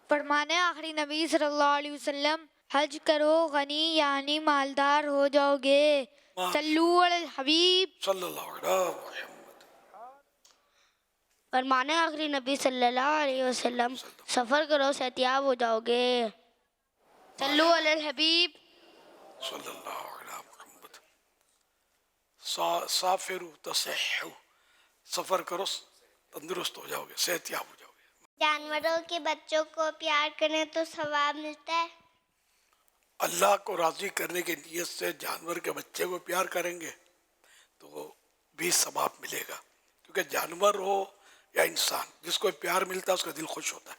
فرمانے آخری نبی صلی اللہ علیہ وسلم، حج کرو غنی یعنی مالدار ہو جاؤ گے۔ صلو علی الحبیب صلی اللہ علیہ محمد۔ فرمانے آخری نبی صلی اللہ علیہ وسلم، سفر کرو صحتیاب ہو جاؤ گے۔ صلو علی الحبیب صلی اللہ علیہ محمد۔ سافروا تصحوا، سفر کرو تندرست ہو جاؤ گے، صحتیاب ہو جاؤ گے۔ جانوروں کے بچوں کو پیار کرنے تو ثواب ملتا ہے۔ اللہ کو راضی کرنے کی نیت سے جانور کے بچے کو پیار کریں گے تو بھی ثواب ملے گا، کیونکہ جانور ہو یا انسان جس کو پیار ملتا ہے اس کا دل خوش ہوتا ہے،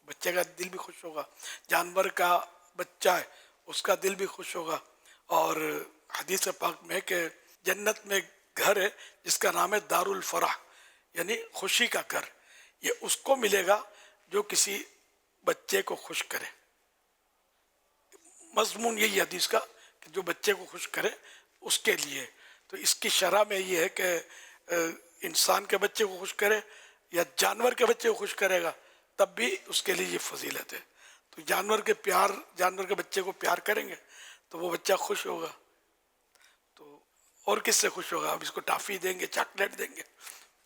بچے کا دل بھی خوش ہوگا، جانور کا بچہ ہے اس کا دل بھی خوش ہوگا۔ اور حدیث پاک میں کہ جنت میں گھر ہے جس کا نام ہے دار الفرح، یعنی خوشی کا گھر، یہ اس کو ملے گا جو کسی بچے کو خوش کرے۔ مضمون یہی حدیث کا کہ جو بچے کو خوش کرے اس کے لیے۔ تو اس کی شرح میں یہ ہے کہ انسان کے بچے کو خوش کرے یا جانور کے بچے کو خوش کرے گا تب بھی اس کے لیے یہ فضیلت ہے۔ تو جانور کے بچے کو پیار کریں گے تو وہ بچہ خوش ہوگا، تو اور کس سے خوش ہوگا؟ اب اس کو ٹافی دیں گے، چاکلیٹ دیں گے،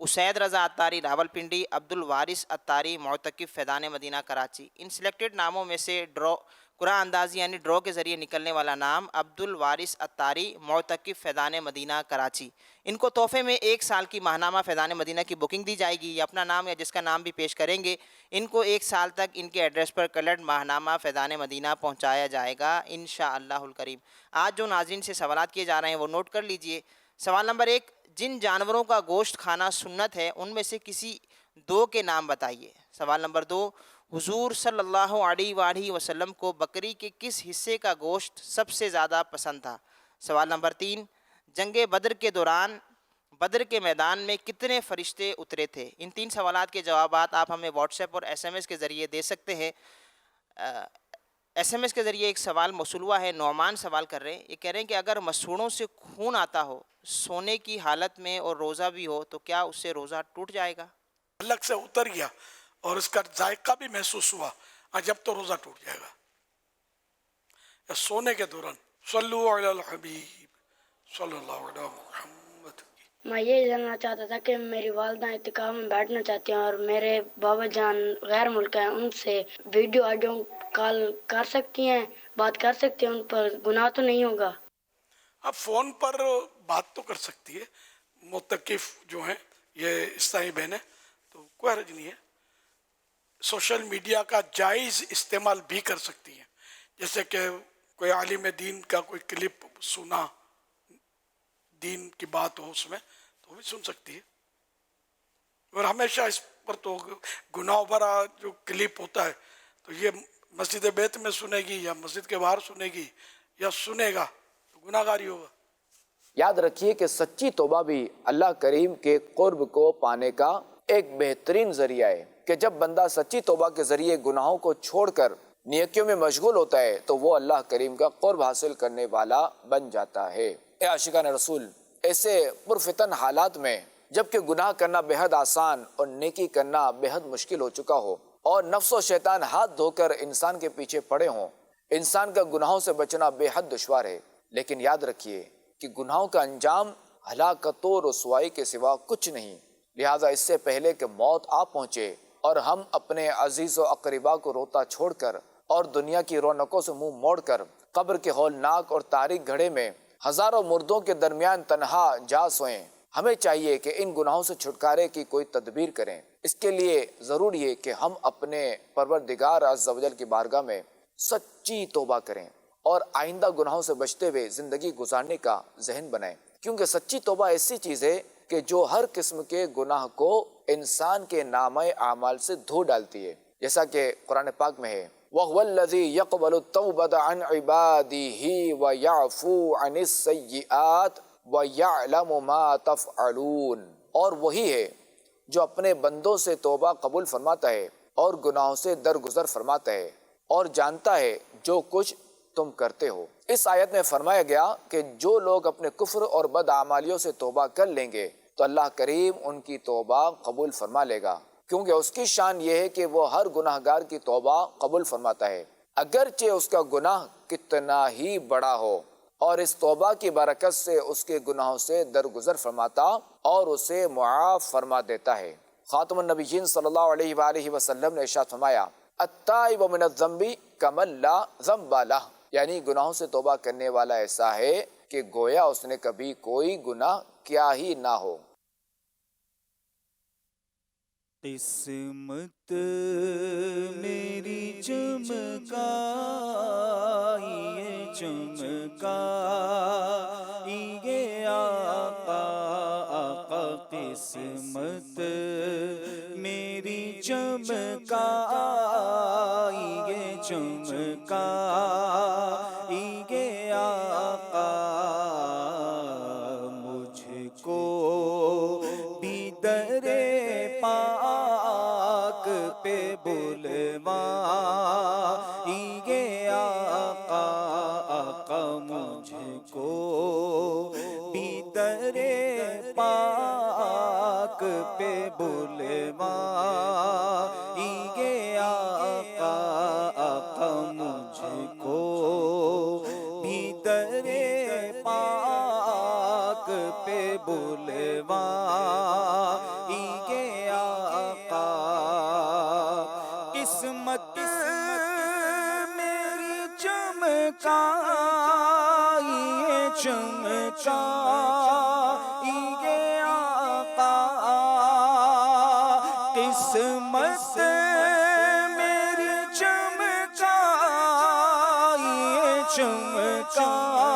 اسید رضا اتاری راولپنڈی، عبد الوارث اتاری معتکف فیضان مدینہ کراچی۔ ان سلیکٹڈ ناموں میں سے قرعہ اندازی یعنی ڈرا کے ذریعے نکلنے والا نام عبد الوارث اتاری معتکف فیضان مدینہ کراچی۔ ان کو تحفے میں 1 سال کی ماہنامہ فیضان مدینہ کی بکنگ دی جائے گی، یا اپنا نام یا جس کا نام بھی پیش کریں گے ان کو 1 سال تک ان کے ایڈریس پر کلرڈ ماہنامہ فیضان مدینہ پہنچایا جائے گا انشاءاللہ الکریم۔ آج جو ناظرین سے سوالات کیے جا رہے ہیں وہ نوٹ کر لیجئے۔ سوال نمبر 1، جن جانوروں کا گوشت کھانا سنت ہے ان میں سے کسی 2 کے نام بتائیے۔ سوال نمبر 2، حضور صلی اللہ علیہ وآلہ وسلم کو بکری کے کس حصے کا گوشت سب سے زیادہ پسند تھا؟ سوال نمبر 3، جنگ بدر کے دوران بدر کے میدان میں کتنے فرشتے اترے تھے؟ ان 3 سوالات کے جوابات آپ ہمیں واٹس ایپ اور ایس ایم ایس کے ذریعے دے سکتے ہیں۔ ایس ایم ایس کے ذریعے ایک سوال موصول ہوا ہے، نعمان سوال کر رہے ہیں، یہ کہہ رہے ہیں کہ اگر مسوڑوں سے خون آتا ہو سونے کی حالت میں اور روزہ بھی ہو تو کیا اس سے روزہ ٹوٹ جائے گا؟ الگ سے اتر گیا اور اس کا ذائقہ بھی محسوس ہوا، جب تو روزہ ٹوٹ جائے گا۔ یا سونے کے دوران صلو علی الحبیب صلی اللہ علیہ محمد۔ میں یہ جاننا چاہتا تھا کہ میری والدہ اعتکاف میں بیٹھنا چاہتی ہیں اور میرے بابا جان غیر ملک ہیں، ان سے ویڈیو آڈیو کال کر سکتی ہیں، بات کر سکتی ہیں، ان پر گناہ تو نہیں ہوگا؟ اب فون پر بات تو کر سکتی ہے، معتکف جو ہیں یہ عیسائی بہنیں، تو کوئی حرج نہیں ہے۔ سوشل میڈیا کا جائز استعمال بھی کر سکتی ہیں، جیسے کہ کوئی عالم دین کا کوئی کلپ سنا، دین کی بات ہو اس میں تو بھی سن سکتی ہے۔ اور ہمیشہ اس پر تو گناہ بھرا جو کلپ ہوتا ہے تو یہ مسجد بیت میں سنے گی یا مسجد کے باہر سنے گی یا سنے گا تو گناہ گاری ہوگا۔ یاد رکھیے کہ سچی توبہ بھی اللہ کریم کے قرب کو پانے کا ایک بہترین ذریعہ ہے، کہ جب بندہ سچی توبہ کے ذریعے گناہوں کو چھوڑ کر نیکیوں میں مشغول ہوتا ہے تو وہ اللہ کریم کا قرب حاصل کرنے والا بن جاتا ہے۔ اے عاشقان رسول، ایسے پرفتن حالات میں جبکہ گناہ کرنا بے حد آسان اور نیکی کرنا بے حد مشکل ہو چکا ہو اور نفس و شیطان ہاتھ دھو کر انسان کے پیچھے پڑے ہوں، انسان کا گناہوں سے بچنا بے حد دشوار ہے، لیکن یاد رکھیے کہ گناہوں کا انجام ہلاکت و رسوائی کے سوا کچھ نہیں، لہٰذا اس سے پہلے کہ موت آ پہنچے اور ہم اپنے عزیز و اقربا کو روتا چھوڑ کر اور دنیا کی رونقوں سے منہ موڑ کر قبر کے ہولناک اور تاریک گھڑے میں ہزاروں مردوں کے درمیان تنہا جا سوئیں، ہمیں چاہیے کہ ان گناہوں سے چھٹکارے کی کوئی تدبیر کریں۔ اس کے لیے ضروری ہے کہ ہم اپنے پروردگار عز و جل کی بارگاہ میں سچی توبہ کریں اور آئندہ گناہوں سے بچتے ہوئے زندگی گزارنے کا ذہن بنائیں، کیونکہ سچی توبہ ایسی چیز ہے کہ جو ہر قسم کے گناہ کو انسان کے نامہ اعمال سے دھو ڈالتی ہے، جیسا کہ قرآن پاک میں ہے وَهُوَ الَّذِي يَقْبَلُ التَّوْبَةَ عَنْ عِبَادِهِ وَيَعْفُو عَنِ السَّيِّئَاتِ وَيَعْلَمُ مَا تَفْعَلُونَ، اور وہی ہے جو اپنے بندوں سے توبہ قبول فرماتا ہے اور گناہوں سے درگزر فرماتا ہے اور جانتا ہے جو کچھ تم کرتے ہو۔ اس آیت میں فرمایا گیا کہ جو لوگ اپنے کفر اور بدعمالیوں سے توبہ کر لیں گے تو اللہ کریم ان کی توبہ قبول فرما لے گا، کیونکہ اس کی شان یہ ہے کہ وہ ہر گناہ گار کی توبہ قبول فرماتا ہے، اگرچہ اس کا گناہ کتنا ہی بڑا ہو، اور اس توبہ کی برکت سے اس کے گناہوں سے درگزر فرماتا اور اسے معاف فرما دیتا ہے۔ خاتم النبیین صلی اللہ علیہ وآلہ وسلم نے ارشاد فرمایا التائب من الذنب کمن لا ذنب لہ، یعنی گناہوں سے توبہ کرنے والا ایسا ہے کہ گویا اس نے کبھی کوئی گناہ کیا ہی نہ ہو۔ قسمت میری چمکائیے چمکائیے آقا آقا، قسمت میری چمکائیے چمکائیے آقا، مجھ کو بھی در پاک پہ بلوائیے آقا آقا، مجھ کو بھی در پاک پہ بلوائیے آقا آقا، مجھ کو بھی در پاک پہ بلوائیے چمکائیے چمکائیے آقا قسمت میری چمکائیے چمکائیے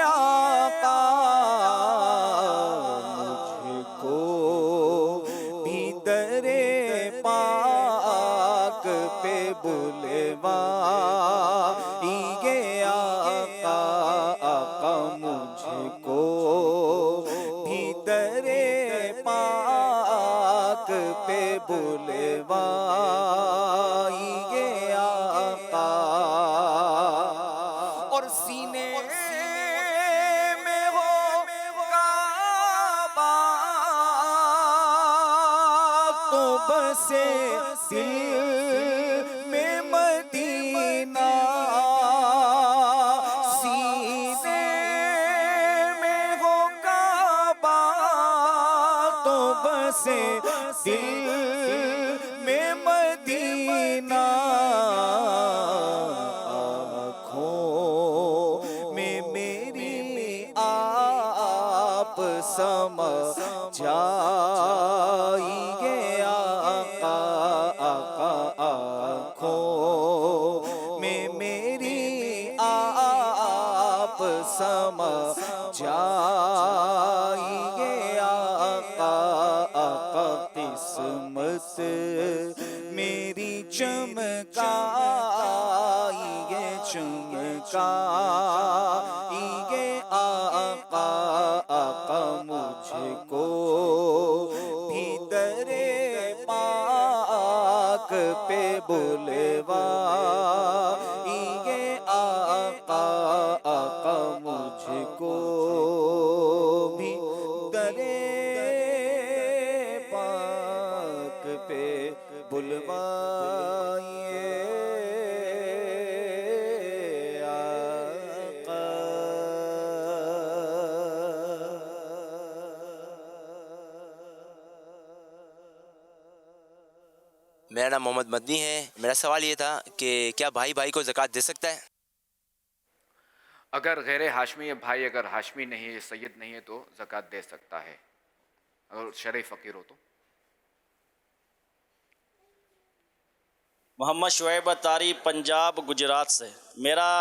آقا مجھ کو بھی در پاک پہ بلوائیے آقا آقا مجھ کو بھی در پاک پہ بلوائیے آقا اور سینے میں ہو کعبہ تو بسے دل میں مدینہ سینے میں ہو کعبہ تو بسے دل میں مدینہ آنکھوں میں میری آپ سما جائیے آقا آقا آنکھوں میں میری آپ سما جائیے آقا آقا قسمت میری چمکائیے چمکائیے آقا آقا مجھ کو بھی در پاک پہ بلوائیے آقا آقا مجھ کو بھی در پاک پہ بلوائیے میرا نام محمد مدنی ہے. میرا سوال یہ تھا کہ کیا بھائی بھائی کو زکوٰۃ دے سکتا ہے؟ اگر غیر ہاشمی بھائی اگر ہاشمی نہیں ہے سید نہیں ہے تو زکوٰۃ دے سکتا ہے اگر شرعی فقیر ہو تو. محمد شعیب اتاری پنجاب گجرات سے. میرا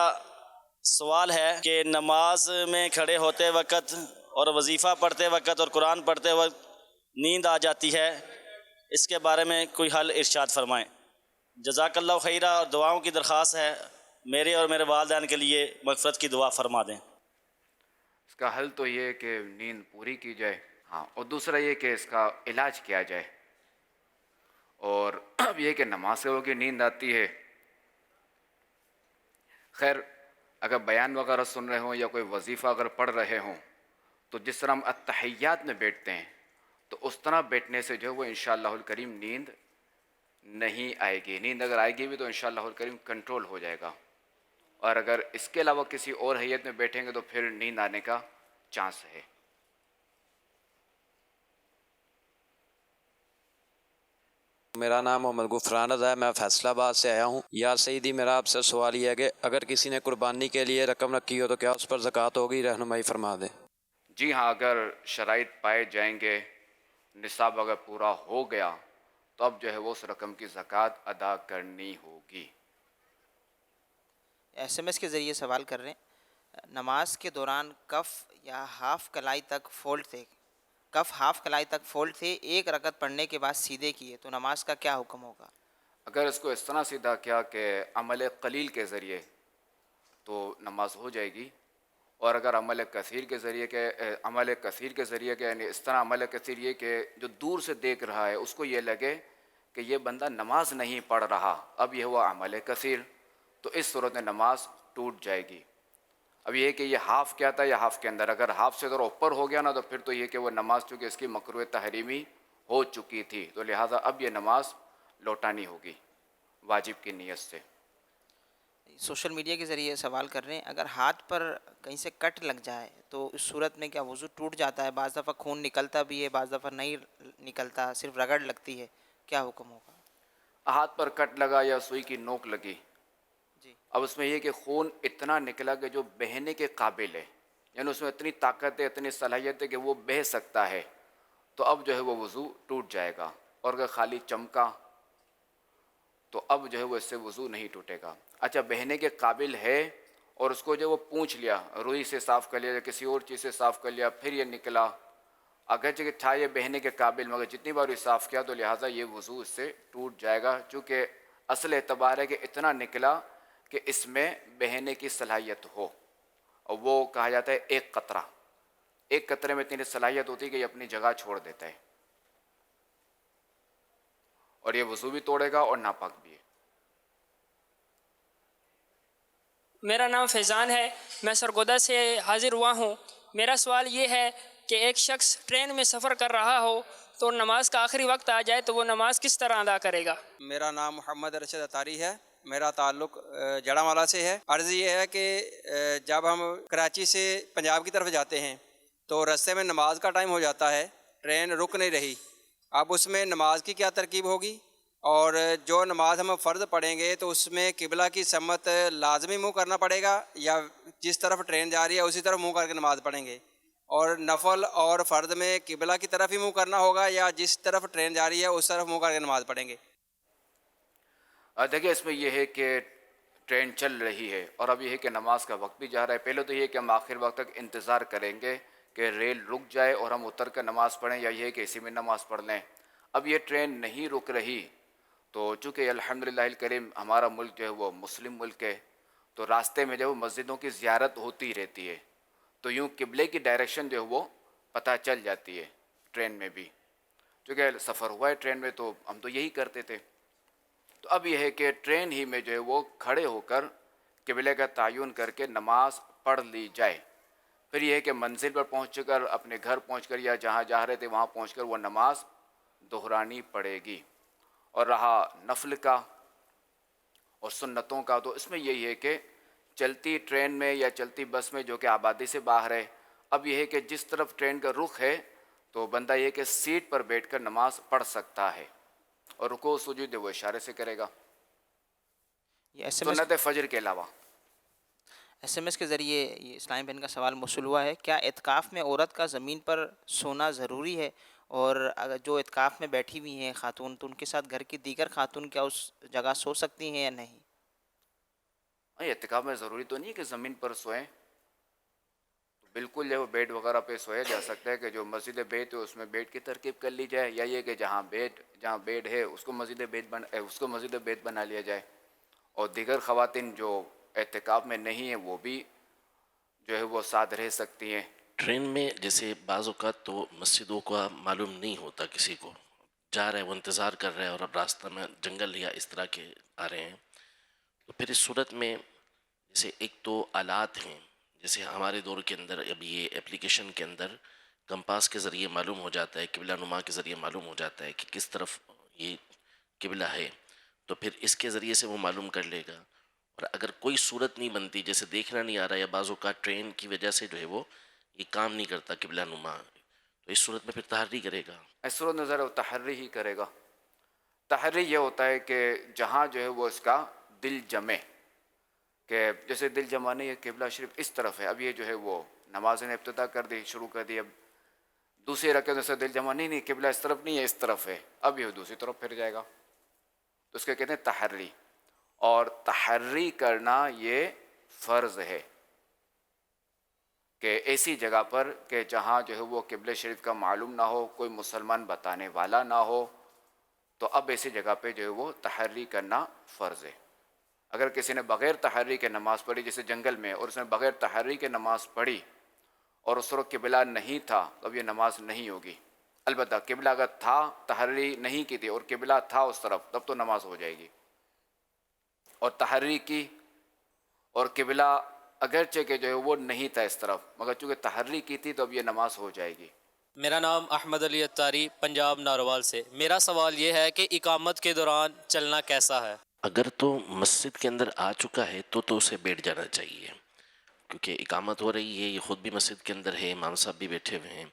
سوال ہے کہ نماز میں کھڑے ہوتے وقت اور وظیفہ پڑھتے وقت اور قرآن پڑھتے وقت نیند آ جاتی ہے، اس کے بارے میں کوئی حل ارشاد فرمائیں. جزاک اللہ خیرہ. اور دعاؤں کی درخواست ہے میرے اور میرے والدین کے لیے مغفرت کی دعا فرما دیں. اس کا حل تو یہ ہے کہ نیند پوری کی جائے، ہاں، اور دوسرا یہ کہ اس کا علاج کیا جائے. اور اب یہ کہ نماز سے ہو کے نیند آتی ہے، خیر اگر بیان وغیرہ سن رہے ہوں یا کوئی وظیفہ اگر پڑھ رہے ہوں تو جس طرح ہم اتحیات میں بیٹھتے ہیں تو اس طرح بیٹھنے سے جو ہے وہ انشاءاللہ الکریم نیند نہیں آئے گی. نیند اگر آئے گی بھی تو انشاءاللہ الکریم کنٹرول ہو جائے گا، اور اگر اس کے علاوہ کسی اور حیت میں بیٹھیں گے تو پھر نیند آنے کا چانس ہے. میرا نام محمد غفران رضا ہے، میں فیصل آباد سے آیا ہوں. یا سیدی میرا آپ سے سوال یہ ہے کہ اگر کسی نے قربانی کے لیے رقم رکھی ہو تو کیا اس پر زکوٰۃ ہوگی؟ رہنمائی فرما دیں. جی ہاں، اگر شرائط پائے جائیں گے، نصاب اگر پورا ہو گیا تو اب جو ہے وہ اس رقم کی زکوٰۃ ادا کرنی ہوگی. SMS کے ذریعے سوال کر رہے ہیں، نماز کے دوران کف یا ہاف کلائی تک فولڈ تھے، کف ہاف کلائی تک فولڈ تھے، ایک رکعت پڑھنے کے بعد سیدھے کیے تو نماز کا کیا حکم ہوگا؟ اگر اس کو اس طرح سیدھا کیا کہ عمل قلیل کے ذریعے تو نماز ہو جائے گی، اور اگر عمل کثیر کے ذریعے یعنی اس طرح عمل کثیر یہ کہ جو دور سے دیکھ رہا ہے اس کو یہ لگے کہ یہ بندہ نماز نہیں پڑھ رہا، اب یہ ہوا عمل کثیر، تو اس صورت میں نماز ٹوٹ جائے گی. اب یہ کہ یہ ہاف کیا تھا یا ہاف کے اندر، اگر ہاف سے ذرا اوپر ہو گیا نا تو پھر تو یہ کہ وہ نماز چونکہ اس کی مکروہ تحریمی ہو چکی تھی تو لہٰذا اب یہ نماز لوٹانی ہوگی واجب کی نیت سے. سوشل میڈیا کے ذریعے سوال کر رہے ہیں، اگر ہاتھ پر کہیں سے کٹ لگ جائے تو اس صورت میں کیا وضو ٹوٹ جاتا ہے؟ بعض دفعہ خون نکلتا بھی ہے، بعض دفعہ نہیں نکلتا، صرف رگڑ لگتی ہے، کیا حکم ہوگا؟ ہاتھ پر کٹ لگا یا سوئی کی نوک لگی جی اب اس میں یہ کہ خون اتنا نکلا کہ جو بہنے کے قابل ہے، یعنی اس میں اتنی طاقت ہے، اتنی صلاحیت ہے کہ وہ بہہ سکتا ہے، تو اب جو ہے وہ وضو ٹوٹ جائے گا. اور اگر خالی چمکا تو اب جو ہے وہ اس سے وضو نہیں ٹوٹے گا. اچھا بہنے کے قابل ہے اور اس کو جو وہ پونچھ لیا، روئی سے صاف کر لیا یا کسی اور چیز سے صاف کر لیا، پھر یہ نکلا، اگرچہ کہ تھا یہ بہنے کے قابل، مگر جتنی بار یہ صاف کیا تو لہٰذا یہ وضو اس سے ٹوٹ جائے گا، چونکہ اصل اعتبار ہے کہ اتنا نکلا کہ اس میں بہنے کی صلاحیت ہو. اور وہ کہا جاتا ہے ایک قطرہ، ایک قطرے میں اتنی صلاحیت ہوتی ہے کہ یہ اپنی جگہ چھوڑ دیتا ہے، اور یہ وضو بھی توڑے گا اور ناپاک بھی ہے. میرا نام فیضان ہے، میں سرگودا سے حاضر ہوا ہوں. میرا سوال یہ ہے کہ ایک شخص ٹرین میں سفر کر رہا ہو تو نماز کا آخری وقت آ جائے تو وہ نماز کس طرح ادا کرے گا؟ میرا نام محمد ارشد اتاری ہے، میرا تعلق جڑا والا سے ہے. عرض یہ ہے کہ جب ہم کراچی سے پنجاب کی طرف جاتے ہیں تو رستے میں نماز کا ٹائم ہو جاتا ہے، ٹرین رک نہیں رہی. اب اس میں نماز کی کیا ترکیب ہوگی؟ اور جو نماز ہم فرض پڑھیں گے تو اس میں قبلہ کی سمت لازمی منہ کرنا پڑے گا یا جس طرف ٹرین جا رہی ہے اسی طرف منہ کر کے نماز پڑھیں گے؟ اور نفل اور فرض میں قبلہ کی طرف ہی منہ کرنا ہوگا یا جس طرف ٹرین جا رہی ہے اس طرف منہ کر کے نماز پڑھیں گے؟ دیکھیے اس میں یہ ہے کہ ٹرین چل رہی ہے اور اب یہ ہے کہ نماز کا وقت بھی جا رہا ہے. پہلے تو یہ کہ ہم آخر وقت تک انتظار کریں گے کہ ریل رک جائے اور ہم اتر کر نماز پڑھیں، یا یہ ہے کہ اسی میں نماز پڑھ لیں. اب یہ ٹرین نہیں رک رہی تو چونکہ الحمدللہ الکریم ہمارا ملک جو ہے وہ مسلم ملک ہے، تو راستے میں جو مسجدوں کی زیارت ہوتی رہتی ہے، تو یوں قبلے کی ڈائریکشن جو ہے وہ پتہ چل جاتی ہے ٹرین میں بھی. چونکہ سفر ہوا ہے ٹرین میں تو ہم تو یہی کرتے تھے. تو اب یہ ہے کہ ٹرین ہی میں جو ہے وہ کھڑے ہو کر قبلے کا تعین کر کے نماز پڑھ لی جائے. پھر یہ ہے کہ منزل پر پہنچ کر، اپنے گھر پہنچ کر یا جہاں جا رہے تھے وہاں پہنچ کر وہ نماز دہرانی پڑے گی. اور رہا نفل کا اور سنتوں کا، تو اس میں یہی ہے کہ چلتی ٹرین میں یا چلتی بس میں جو کہ آبادی سے باہر ہے، اب یہ ہے کہ جس طرف ٹرین کا رخ ہے تو بندہ یہ کہ سیٹ پر بیٹھ کر نماز پڑھ سکتا ہے، اور رکوع و سجود وہ اشارے سے کرے گا سنت فجر کے علاوہ. SMS کے ذریعے یہ اسلام بہن کا سوال موصول ہوا ہے، کیا اعتکاف میں عورت کا زمین پر سونا ضروری ہے؟ اور اگر جو اعتکاف میں بیٹھی ہوئی ہیں خاتون تو ان کے ساتھ گھر کی دیگر خاتون کیا اس جگہ سو سکتی ہیں یا نہیں؟ اعتکاف میں ضروری تو نہیں کہ زمین پر سوئیں، بالکل جو بیڈ وغیرہ پہ سویا جا سکتا ہے کہ جو مسجد بیت ہے اس میں بیڈ کی ترکیب کر لی جائے، یا یہ کہ جہاں بیڈ ہے اس کو مسجد بیت بنا لیا جائے. اور دیگر خواتین جو اعتکاف میں نہیں ہیں وہ بھی جو ہے وہ ساتھ رہ سکتی ہیں. ٹرین میں جیسے بعض اوقات تو مسجدوں کا معلوم نہیں ہوتا، کسی کو جا رہے ہیں وہ انتظار کر رہے ہیں اور اب راستہ میں جنگل یا اس طرح کے آ رہے ہیں، تو پھر اس صورت میں جیسے ایک تو آلات ہیں، جیسے ہمارے دور کے اندر اب یہ اپلیکیشن کے اندر کمپاس کے ذریعے معلوم ہو جاتا ہے، قبلہ نما کے ذریعے معلوم ہو جاتا ہے کہ کس طرف یہ قبلہ ہے، تو پھر اس کے ذریعے سے وہ معلوم کر لے گا. اور اگر کوئی صورت نہیں بنتی، جیسے دیکھنا نہیں آ رہا یا بعض اوقات ٹرین کی وجہ سے جو ہے وہ یہ کام نہیں کرتا قبلہ نما، تو اس صورت میں پھر تحری کرے گا. اس صورت میں ذرا تحری ہی کرے گا. تحری یہ ہوتا ہے کہ جہاں جو ہے وہ اس کا دل جمے، کہ جیسے دل جمانے یہ قبلہ شریف اس طرف ہے، اب یہ جو ہے وہ نماز نے ابتدا کر دی، شروع کر دی، اب دوسری رکعت سے دل جمع نہیں قبلہ اس طرف نہیں ہے اس طرف ہے، اب یہ دوسری طرف پھر جائے گا، تو اس کے کہتے ہیں تحری. اور تحری کرنا یہ فرض ہے کہ ایسی جگہ پر کہ جہاں جو ہے وہ قبلہ شریف کا معلوم نہ ہو، کوئی مسلمان بتانے والا نہ ہو، تو اب ایسی جگہ پہ جو ہے وہ تحری کرنا فرض ہے. اگر کسی نے بغیر تحری کے نماز پڑھی، جیسے جنگل میں، اور اس نے بغیر تحری کے نماز پڑھی اور اس وقت قبلہ نہیں تھا، تب یہ نماز نہیں ہوگی. البتہ قبلہ اگر تھا، تحری نہیں کی تھی اور قبلہ تھا اس طرف، تب تو نماز ہو جائے گی. اور تحری کی اور قبلہ اگرچہ کہ جو ہے وہ نہیں تھا اس طرف، مگر چونکہ تحری کی تھی تو اب یہ نماز ہو جائے گی. میرا نام احمد علی اتاری، پنجاب ناروال سے. میرا سوال یہ ہے کہ اقامت کے دوران چلنا کیسا ہے؟ اگر تو مسجد کے اندر آ چکا ہے تو اسے بیٹھ جانا چاہیے، کیونکہ اقامت ہو رہی ہے، یہ خود بھی مسجد کے اندر ہے، امام صاحب بھی بیٹھے ہوئے ہیں،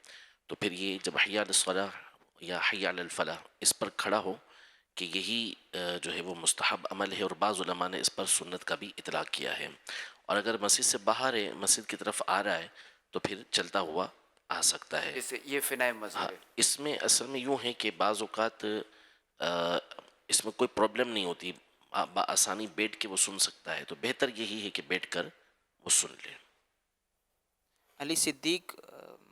تو پھر یہ جب حی علی الصلاۃ یا حی علی الفلاح اس پر کھڑا ہو کہ یہی جو ہے وہ مستحب عمل ہے، اور بعض علماء نے اس پر سنت کا بھی اطلاق کیا ہے. اور اگر مسجد سے باہر ہے، مسجد کی طرف آ رہا ہے، تو پھر چلتا ہوا آ سکتا ہے. اس سے یہ فنائے مسجد ہے. اس میں اصل میں یوں ہے کہ بعض اوقات اس میں کوئی پرابلم نہیں ہوتی، بآسانی بیٹھ کے وہ سن سکتا ہے، تو بہتر یہی ہے کہ بیٹھ کر وہ سن لے. علی صدیق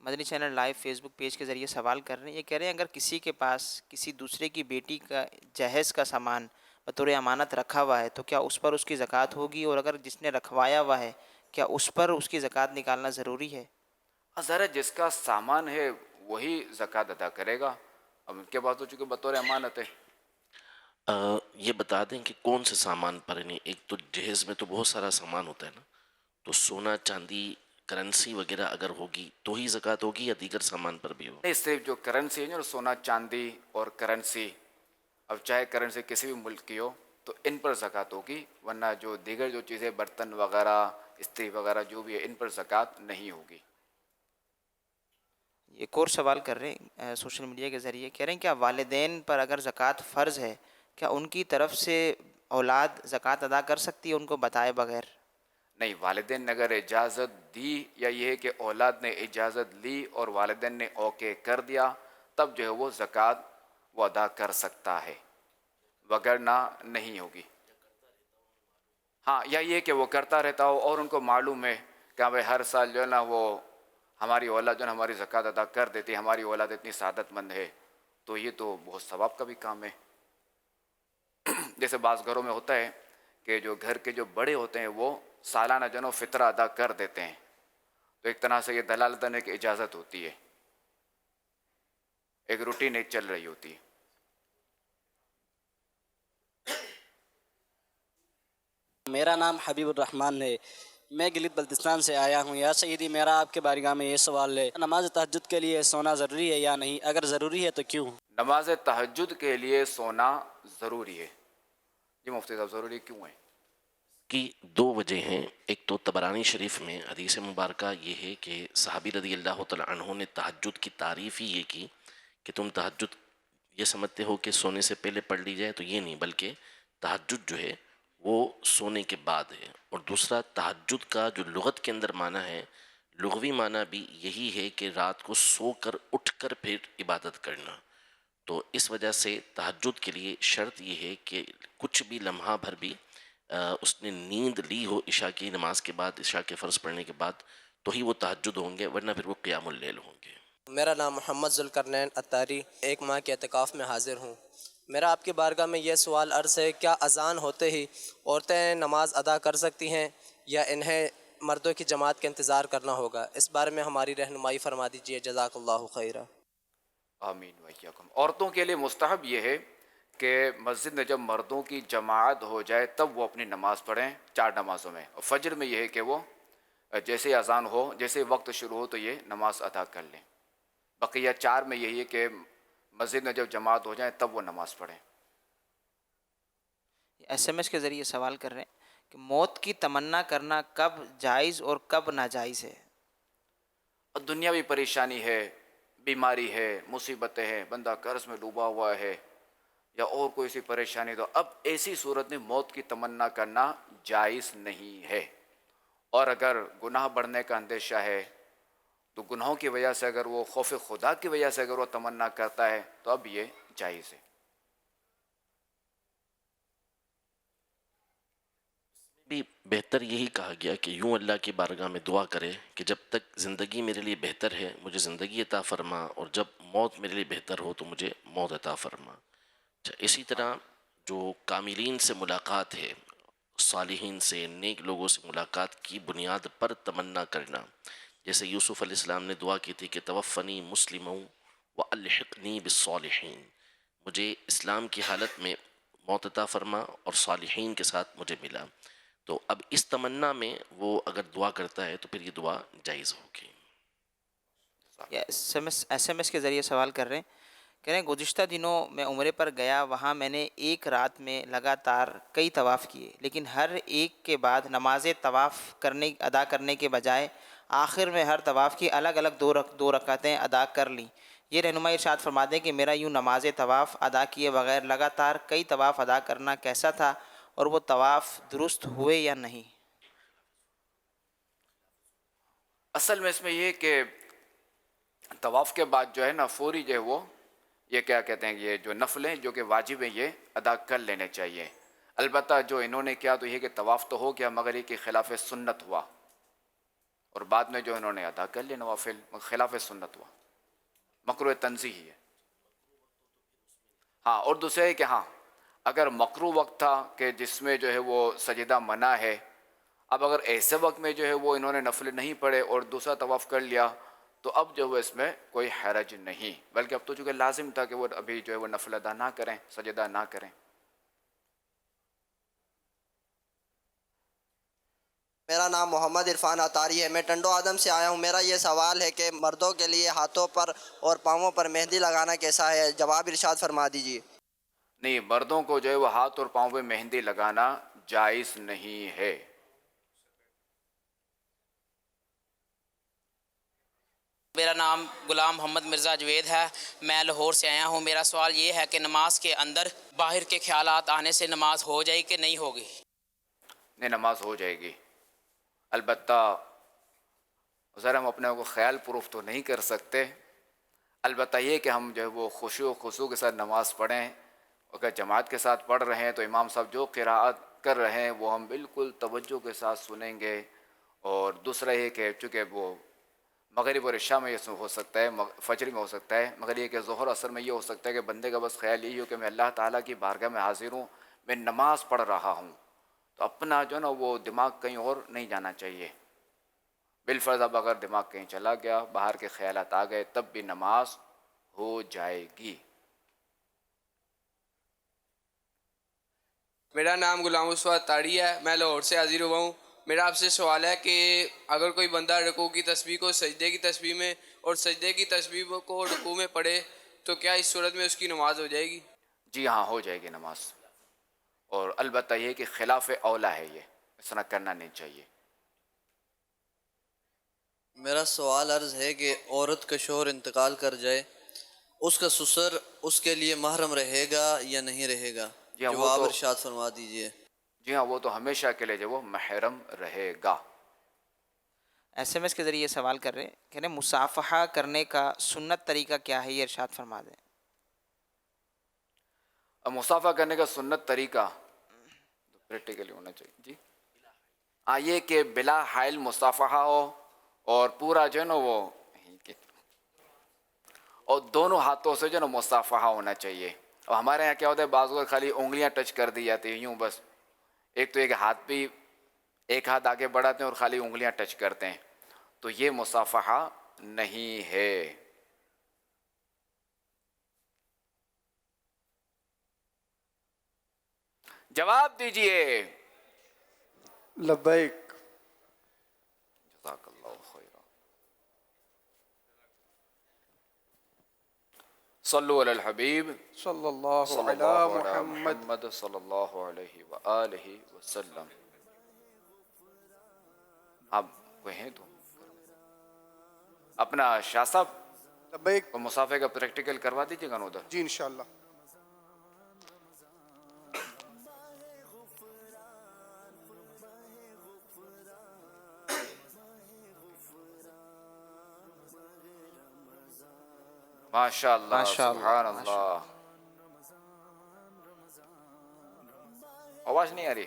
مدنی چینل لائیو فیس بک پیج کے ذریعے سوال کر رہے ہیں. یہ کہہ رہے ہیں اگر کسی کے پاس کسی دوسرے کی بیٹی کا جہیز کا سامان بطور امانت رکھا ہوا ہے تو کیا اس پر اس کی زکوٰۃ ہوگی؟ اور اگر جس نے رکھوایا ہوا ہے کیا اس پر اس کی زکوٰۃ نکالنا ضروری ہے؟ ذرا جس کا سامان ہے وہی زکوٰۃ ادا کرے گا. اب ان کے پاس تو چونکہ بطور امانت ہے. یہ بتا دیں کہ کون سے سامان پر، یعنی ایک تو جہیز میں تو بہت سارا سامان ہوتا ہے نا، تو سونا چاندی کرنسی وغیرہ اگر ہوگی تو ہی زکوٰۃ ہوگی یا دیگر سامان پر بھی ہوگی؟ نہیں، صرف جو کرنسی ہے نا، سونا چاندی اور کرنسی، اب چاہے کرنسی کسی بھی ملک کی ہو تو ان پر زکوٰۃ ہوگی، ورنہ جو دیگر جو چیزیں برتن وغیرہ استری وغیرہ جو بھی ہے ان پر زکوٰۃ نہیں ہوگی. ایک اور سوال کر رہے ہیں سوشل میڈیا کے ذریعے، کہہ رہے ہیں کیا والدین پر اگر زکوٰۃ فرض ہے کیا ان کی طرف سے اولاد زکوٰۃ ادا کر سکتی ہے ان کو بتائے بغیر؟ نہیں، والدین نے اگر اجازت دی، یا یہ ہے کہ اولاد نے اجازت لی اور والدین نے اوکے کر دیا، تب جو ہے وہ زکوٰۃ وہ ادا کر سکتا ہے، وگرنہ نہیں ہوگی. ہاں، یا یہ کہ وہ کرتا رہتا ہو اور ان کو معلوم ہے کہ بھائی ہر سال جو ہے نا وہ ہماری اولاد جو ہے ہماری زکوٰۃ ادا کر دیتی ہے، ہماری اولاد اتنی سعادت مند ہے، تو یہ تو بہت ثواب کا بھی کام ہے. جیسے بعض گھروں میں ہوتا ہے کہ جو گھر کے جو بڑے ہوتے ہیں وہ سالانہ جو ہے فطرہ ادا کر دیتے ہیں، تو ایک طرح سے یہ دلالت ہے کہ اجازت ہوتی ہے، ایک روٹین ایک چل رہی ہوتی ہے. میرا نام حبیب الرحمن ہے، میں گلگت بلتستان سے آیا ہوں. یا سیدی، میرا آپ کے بارگاہ میں یہ سوال ہے، نماز تہجد کے لیے سونا ضروری ہے یا نہیں؟ اگر ضروری ہے تو کیوں؟ نماز تہجد کے لیے سونا ضروری ہے. جی مفتی صاحب، ضروری کیوں ہے؟ کی دو وجہ ہیں. ایک تو طبرانی شریف میں حدیث مبارکہ یہ ہے کہ صحابی رضی اللہ تعالیٰ عنہ نے تہجد کی تعریف ہی یہ کی کہ تم تہجد یہ سمجھتے ہو کہ سونے سے پہلے پڑھ لی جائے، تو یہ نہیں، بلکہ تہجد جو ہے وہ سونے کے بعد ہے. اور دوسرا، تہجد کا جو لغت کے اندر معنی ہے، لغوی معنی بھی یہی ہے کہ رات کو سو کر اٹھ کر پھر عبادت کرنا. تو اس وجہ سے تہجد کے لیے شرط یہ ہے کہ کچھ بھی لمحہ بھر بھی اس نے نیند لی ہو عشاء کی نماز کے بعد، عشاء کے فرض پڑھنے کے بعد، تو ہی وہ تہجد ہوں گے، ورنہ پھر وہ قیام اللیل ہوں گے. میرا نام محمد ذوالقرنین عطاری، ایک ماہ کے اعتکاف میں حاضر ہوں. میرا آپ کے بارگاہ میں یہ سوال عرض ہے، کیا اذان ہوتے ہی عورتیں نماز ادا کر سکتی ہیں یا انہیں مردوں کی جماعت کا انتظار کرنا ہوگا؟ اس بارے میں ہماری رہنمائی فرما دیجیے، جزاک اللہ خیرہ. آمین وإیاکم. عورتوں کے لیے مستحب یہ ہے کہ مسجد میں جب مردوں کی جماعت ہو جائے تب وہ اپنی نماز پڑھیں 4 نمازوں میں. اور فجر میں یہ ہے کہ وہ جیسے اذان ہو، جیسے وقت شروع ہو تو یہ نماز ادا کر لیں. بقیہ 4 میں یہی ہے کہ مسجد میں جب جماعت ہو جائے تب وہ نماز پڑھیں. ایس ایم ایس کے ذریعے سوال کر رہے ہیں کہ موت کی تمنا کرنا کب جائز اور کب ناجائز ہے؟ اور دنیاوی پریشانی ہے، بیماری ہے، مصیبتیں ہیں، بندہ قرض میں ڈوبا ہوا ہے یا اور کوئی سی پریشانی، تو اب ایسی صورت میں موت کی تمنا کرنا جائز نہیں ہے. اور اگر گناہ بڑھنے کا اندیشہ ہے تو گناہوں کی وجہ سے اگر وہ خوف خدا کی وجہ سے اگر وہ تمنا کرتا ہے تو اب یہ جائز ہے. بھی بہتر یہی کہا گیا کہ یوں اللہ کی بارگاہ میں دعا کرے کہ جب تک زندگی میرے لیے بہتر ہے مجھے زندگی عطا فرما، اور جب موت میرے لیے بہتر ہو تو مجھے موت عطا فرما. اچھا، اسی طرح جو کاملین سے ملاقات ہے، صالحین سے، نیک لوگوں سے ملاقات کی بنیاد پر تمنا کرنا، جیسے یوسف علیہ السلام نے دعا کی تھی کہ توفنی مسلما والحقنی بالصالحین، مجھے اسلام کی حالت میں موت عطا فرما اور صالحین کے ساتھ مجھے ملا. تو اب اس تمنا میں وہ اگر دعا کرتا ہے تو پھر یہ دعا جائز ہوگی. ایس ایم ایس کے ذریعے سوال کر رہے ہیں، کہہ رہے ہیں گزشتہ دنوں میں عمرے پر گیا، وہاں میں نے ایک رات میں لگاتار کئی طواف کیے، لیکن ہر ایک کے بعد نماز طواف ادا کرنے کے بجائے آخر میں ہر طواف کی الگ الگ دو رکعتیں ادا کر لیں. یہ رہنمائی ارشاد فرما دیں کہ میرا یوں نماز طواف ادا کیے بغیر لگاتار کئی طواف ادا کرنا کیسا تھا اور وہ طواف درست ہوئے یا نہیں؟ اصل میں اس میں یہ کہ طواف کے بعد جو ہے نا فوری جو ہے وہ یہ کیا کہتے ہیں یہ جو نفل ہیں جو کہ واجب ہیں یہ ادا کر لینے چاہیے. البتہ جو انہوں نے کیا تو یہ کہ طواف تو ہو گیا مگر یہ کہ خلاف سنت ہوا اور بعد میں جو انہوں نے ادا کر لیا نوافل خلاف سنت ہوا, مکروہ تنزیہی ہے. ہاں اور دوسرا ہے کہ ہاں اگر مکروہ وقت تھا کہ جس میں جو ہے وہ سجدہ منع ہے, اب اگر ایسے وقت میں جو ہے وہ انہوں نے نفل نہیں پڑھے اور دوسرا طواف کر لیا تو اب جو ہے اس میں کوئی حرج نہیں, بلکہ اب تو چونکہ لازم تھا کہ وہ ابھی جو ہے وہ نفل ادا نہ کریں, سجدہ نہ کریں. میرا نام محمد عرفان اطاری ہے, میں ٹنڈو آدم سے آیا ہوں. میرا یہ سوال ہے کہ مردوں کے لیے ہاتھوں پر اور پاؤں پر مہندی لگانا کیسا ہے؟ جواب ارشاد فرما دیجیے. نہیں, مردوں کو جو ہے وہ ہاتھ اور پاؤں پہ مہندی لگانا جائز نہیں ہے. میرا نام غلام محمد مرزا جوید ہے, میں لاہور سے آیا ہوں. میرا سوال یہ ہے کہ نماز کے اندر باہر کے خیالات آنے سے نماز ہو جائے کہ نہیں ہوگی؟ نہیں, نماز ہو جائے گی. البتہ ذرا ہم اپنے کو خیال پروف تو نہیں کر سکتے, البتہ یہ کہ ہم جو ہے وہ خشوع و خضوع کے ساتھ نماز پڑھیں. اگر جماعت کے ساتھ پڑھ رہے ہیں تو امام صاحب جو قراءت کر رہے ہیں وہ ہم بالکل توجہ کے ساتھ سنیں گے. اور دوسرا یہ کہ چونکہ وہ مغرب اور عشاء میں یہ ہو سکتا ہے, فجر میں ہو سکتا ہے, مگر یہ کہ ظہر اثر میں یہ ہو سکتا ہے کہ بندے کا بس خیال یہی ہو کہ میں اللہ تعالیٰ کی بارگاہ میں حاضر ہوں, میں نماز پڑھ رہا ہوں, تو اپنا جو ہے نا وہ دماغ کہیں اور نہیں جانا چاہیے. بالفرض اب اگر دماغ کہیں چلا گیا, باہر کے خیالات آ گئے, تب بھی نماز ہو جائے گی. میرا نام غلام اسود اطاری ہے, میں لاہور سے حاضر ہوا ہوں. میرا آپ سے سوال ہے کہ اگر کوئی بندہ رکوع کی تسبیح کو سجدے کی تسبیح میں اور سجدے کی تسبیح کو رکوع میں پڑھے تو کیا اس صورت میں اس کی نماز ہو جائے گی؟ جی ہاں, ہو جائے گی نماز. اور البتہ یہ کہ خلاف اولا ہے, یہ اس طرح کرنا نہیں چاہیے. میرا سوال عرض ہے کہ عورت کا شوہر انتقال کر جائے, اس کا سسر اس کے لیے محرم رہے گا یا نہیں رہے گا؟ جواب ارشاد فرما دیجئے. جی ہاں, وہ تو ہمیشہ کے لیے جو وہ محرم رہے گا. ایس ایم ایس کے ذریعے سوال کر رہے ہیں کہ مصافحہ کرنے کا سنت طریقہ کیا ہے, یہ ارشاد فرما دیں. اب مصافحہ کرنے کا سنت طریقہ پریکٹیکلی ہونا چاہیے. جی ہاں, یہ کہ بلا حائل مصافحہ ہو اور پورا جو ہے نا وہ اور دونوں ہاتھوں سے جو ہے نا مصافحہ ہونا چاہیے. اور ہمارے یہاں کیا ہوتا ہے بعض اوقات خالی انگلیاں ٹچ کر دی جاتی ہیں یوں بس, ایک تو ایک ہاتھ بھی ایک ہاتھ آگے بڑھاتے ہیں اور خالی انگلیاں ٹچ کرتے ہیں, تو یہ مصافحہ نہیں ہے. جواب دیجئے. لبیک. جزاک اللہ خیرا. صلو علی الحبیب صلی اللہ علی محمد صلی اللہ علیہ وآلہ وسلم. آپ کوئی ہیں تو اپنا شاہ صاحب لبیک مصافحے کا پریکٹیکل کروا دیجیے گا نا ادھر. جی انشاءاللہ. ماشاء اللہ, سبحان اللہ. آواز نہیں آ رہی؟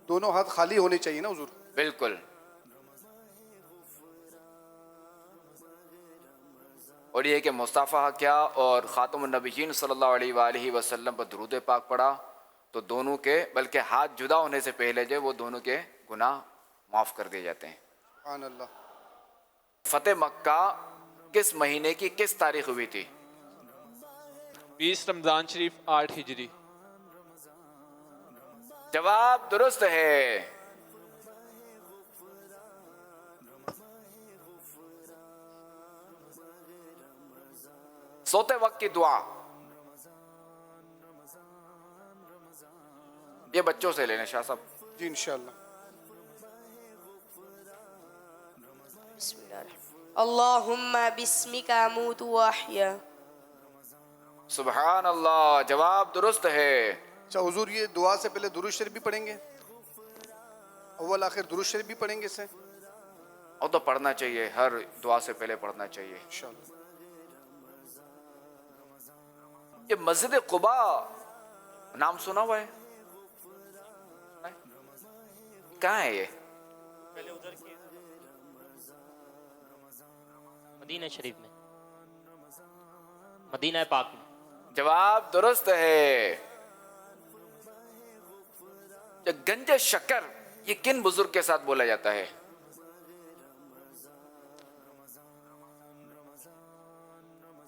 دونوں ہاتھ خالی ہونے چاہیے نا حضور. بالکل. اور یہ کہ مصافحہ کیا اور خاتم النبیین صلی اللہ علیہ وآلہ وسلم پر درود پاک پڑھا تو دونوں کے بلکہ ہاتھ جدا ہونے سے پہلے جو وہ دونوں کے گناہ معاف کر دیے جاتے ہیں. سبحان اللہ. فتح مکہ کس مہینے کی کس تاریخ ہوئی تھی؟ 20 رمضان شریف 8 ہجری. جواب درست ہے. سوتے وقت کی دعا یہ بچوں سے لینے شاہ صاحب. جی انشاءاللہ. بسم اللہ الرحمن اللہم بسمک اموت و احیا. سبحان اللہ، جواب درست ہے. اچھا حضور، یہ دعا سے پہلے درود شریف بھی پڑھیں گے؟ اول آخر درود شریف بھی پڑھیں گے اسے؟ اور تو پڑھنا چاہیے، ہر دعا سے پہلے پڑھنا چاہیے. انشاءاللہ. یہ مسجد قباء نام سنا ہوا ہے؟ کہاں ہے یہ؟ مدینہ شریف میں، مدینہ پاک میں. جواب درست ہے. گنج شکر یہ کن بزرگ کے ساتھ بولا جاتا ہے؟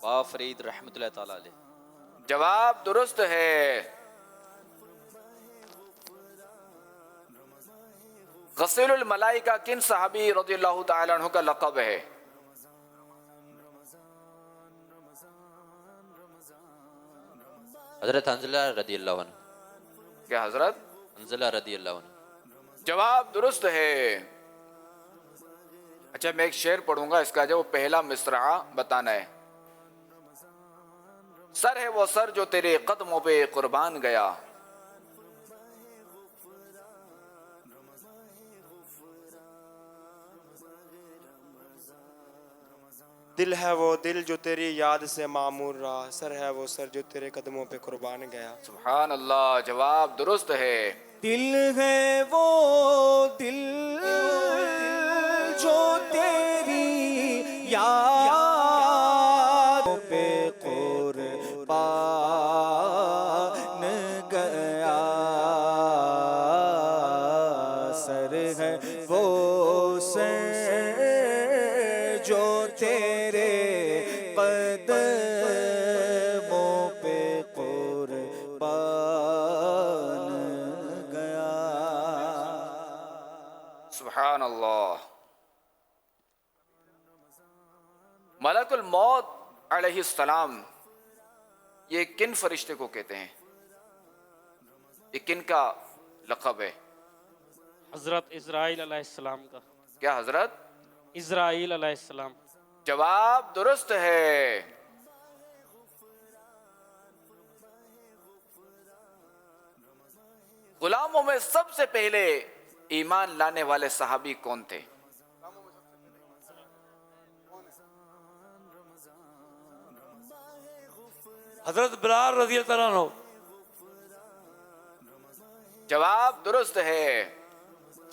با فرید رحمۃ اللہ تعالی علیہ. جواب درست ہے. غسیل الملائکہ کن صحابی رضی اللہ تعالیٰ عنہ کا لقب ہے؟ حضرت حنظلہ رضی اللہ عنہ. کیا حضرت حنظلہ رضی اللہ عنہ. جواب درست ہے. اچھا میں ایک شعر پڑھوں گا، اس کا جو پہلا مصرعہ بتانا ہے. سر ہے وہ سر جو تیرے قدموں پہ قربان گیا، دل ہے وہ دل جو تیری یاد سے معمور رہا، سر ہے وہ سر جو تیرے قدموں پہ قربان گیا. سبحان اللہ، جواب درست ہے. دل ہے وہ دل جو تیری یاد پہ قربان گیا، سر ہے وہ سر جو تیرے قدموں پہ قربان گیا. سبحان اللہ. ملک الموت علیہ السلام یہ کن فرشتے کو کہتے ہیں؟ یہ کن کا لقب ہے؟ حضرت اسرائیل علیہ السلام کا. کیا حضرت اسرائیل علیہ السلام. جواب درست ہے. غلاموں میں سب سے پہلے ایمان لانے والے صحابی کون تھے؟ حضرت بلال رضی اللہ عنہ. جواب درست ہے.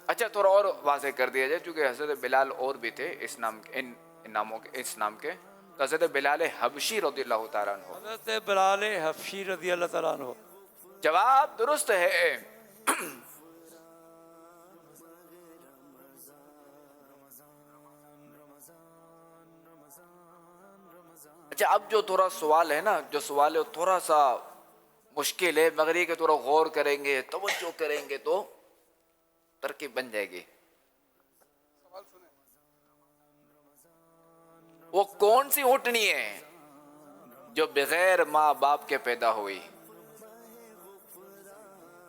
اچھا تھوڑا اور واضح کر دیا جائے، چونکہ حضرت بلال اور بھی تھے اس نام کے، ان ناموں کے، اس نام کے. تو حضرت بلال حبشی رضی اللہ تعالیٰ عنہ. حضرت بلال حبشی رضی اللہ تعالیٰ عنہ. جواب درست ہے. اچھا اب جو تھوڑا سوال ہے نا، جو سوال ہے تھوڑا سا مشکل ہے، مگر یہ کہ تھوڑا غور کریں گے، توجہ کریں گے تو ترکیب بن جائے گی. وہ کون سی اونٹنی ہے جو بغیر ماں باپ کے پیدا ہوئی؟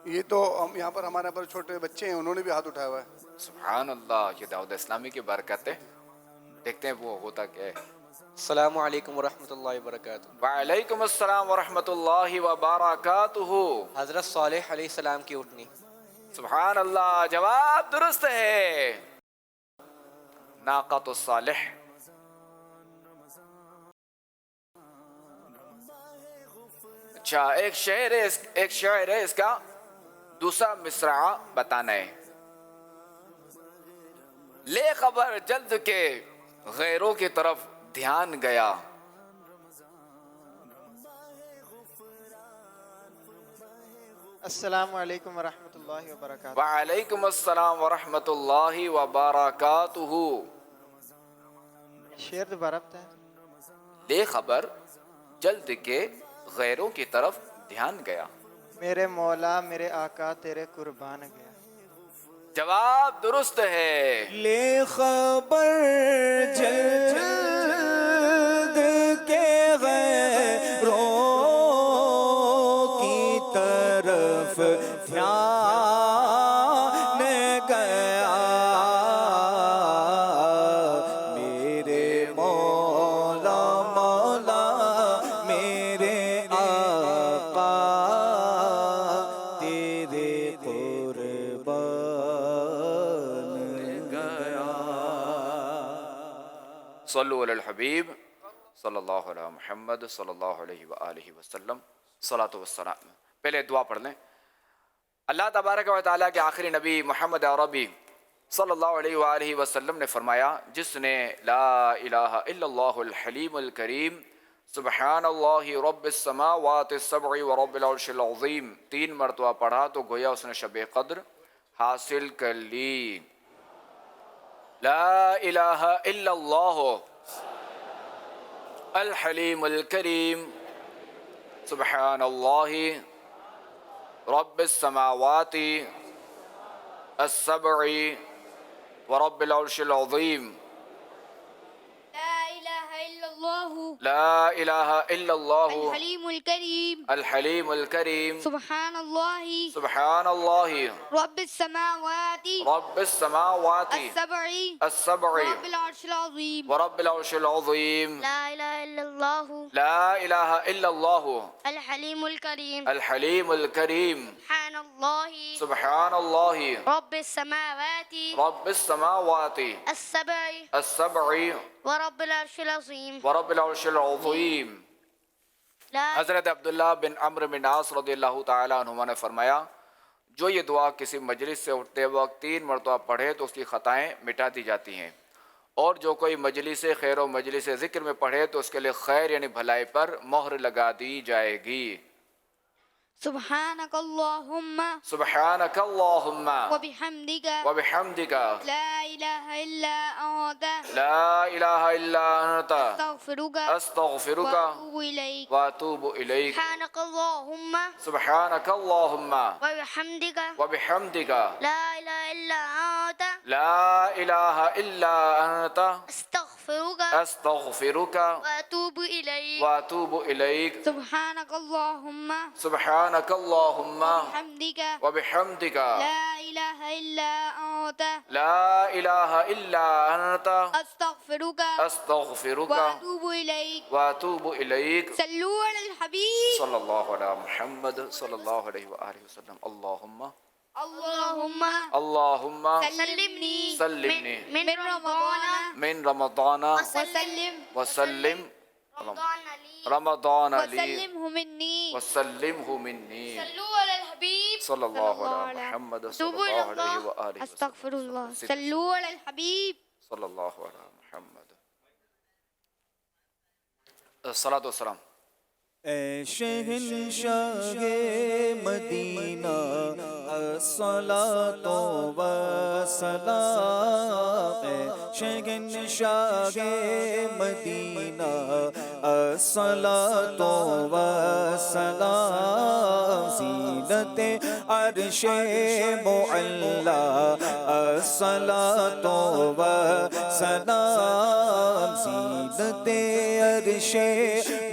یہ تو یہاں پر ہمارے پر چھوٹے بچے ہیں، انہوں نے بھی ہاتھ اٹھایا ہوا ہے. سبحان اللہ، یہ دعوت اسلامی کی برکت ہے. دیکھتے ہیں وہ ہوتا کیا ہے. السلام علیکم ورحمۃ اللہ وبرکاتہ. وعلیکم السلام ورحمۃ اللہ وبرکاتہ. حضرت صالح علیہ السلام کی اٹھنی. سبحان اللہ، جواب درست ہے. ناقۃ الصالح. اچھا ایک شعر ہے اس کا دوسرا مصرعہ بتانا ہے. لے خبر جلد کے غیروں کی طرف دھیان گیا، السلام علیکم ورحمۃ اللہ وبرکاتہ. وعلیکم السلام ورحمۃ اللہ وبرکاتہ. شعر دوبارہ بتائیں. لے خبر جلد کے غیروں کی طرف دھیان گیا، میرے مولا میرے آقا تیرے قربان گیا. جواب درست ہے. لے خبر جلد کے غیروں کی طرف دھیان گیا، میرے صلو علی الحبیب صلی اللہ علیہ محمد صلی اللہ علیہ وآلہ وسلم صلاۃ والسلام۔ پہلے دعا پڑھ لیں۔ اللہ تبارک و تعالیٰ کے آخری نبی محمد عربی صلی اللہ علیہ وآلہ وسلم نے فرمایا، جس نے لا الہ الا اللہ الحلیم الکریم سبحان اللہ رب السماوات السبع ورب العرش العظیم 3 مرتبہ پڑھا تو گویا اس نے شب قدر حاصل کر لی۔ لا الہ الا اللہ الحلیم الکریم سبحان اللہ رب السماوات السبع ورب العرش العظیم۔ لا الہ الا اللہ الحلیم الکریم الحلیم الکریم سبحان اللہ سبحان اللہ رب السماوات رب السماوات السبع ورب العرش العظیم۔ ورب العرش العظیم۔ لا الہ الا اللہ لا الہ الا اللہ الحلیم الکریم الحلیم الکریم سبحان اللہ سبحان اللہ رب السماوات رب السماوات السبع السبع ورب العرش العظیم۔ ورب العرش العظیم۔ حضرت عبداللہ بن عمرو بن عاص رضی اللہ تعالیٰ عنہما نے فرمایا، جو یہ دعا کسی مجلس سے اٹھتے وقت 3 مرتبہ پڑھے تو اس کی خطائیں مٹا دی جاتی ہیں، اور جو کوئی مجلس خیر و مجلس ذکر میں پڑھے تو اس کے لیے خیر یعنی بھلائی پر مہر لگا دی جائے گی۔ سبحانک اللہم سبحانک اللہم وبحمدک وبحمدک لا الہ الا انت لا الہ الا انت استغفرک استغفرک واتوب الیک۔ واتوب الیک۔ سبحانک اللہم سبحانک اللہم وبحمدک وبحمدک لا الہ الا انت لا الہ الا انت استغفرک استغفرک واتوب الیک۔ واتوب الیک۔ سبحانک اللہم سبحانک اللہم وبحمدک وبحمدک لا الہ الا انت لا الہ الا انت استغفرک استغفرک واتوب الیک۔ واتوب الیک۔ صلو علی الحبیب صلی اللہ علی محمد صلی اللہ علیہ وآلہ وسلم۔ اللہم اللہم اللہم سلمنی سلمنی من رمضان من رمضان وسلم وسلم رمضان لی وسلمہ منی وسلمہ منی۔ صلو علی الحبیب صلی اللہ علی محمد صلی اللہ علیہ وآلہ وسلم۔ استغفر اللہ۔ صلو علی الحبیب صلی اللہ علی محمد۔ الصلاۃ والسلام۔ اے شہنشاہ مدینہ الصلاۃ والسلام، اے شہنشاہ مدینہ الصلاۃ والسلام، زینت عرش معلی الصلاۃ والسلام، زینت عرش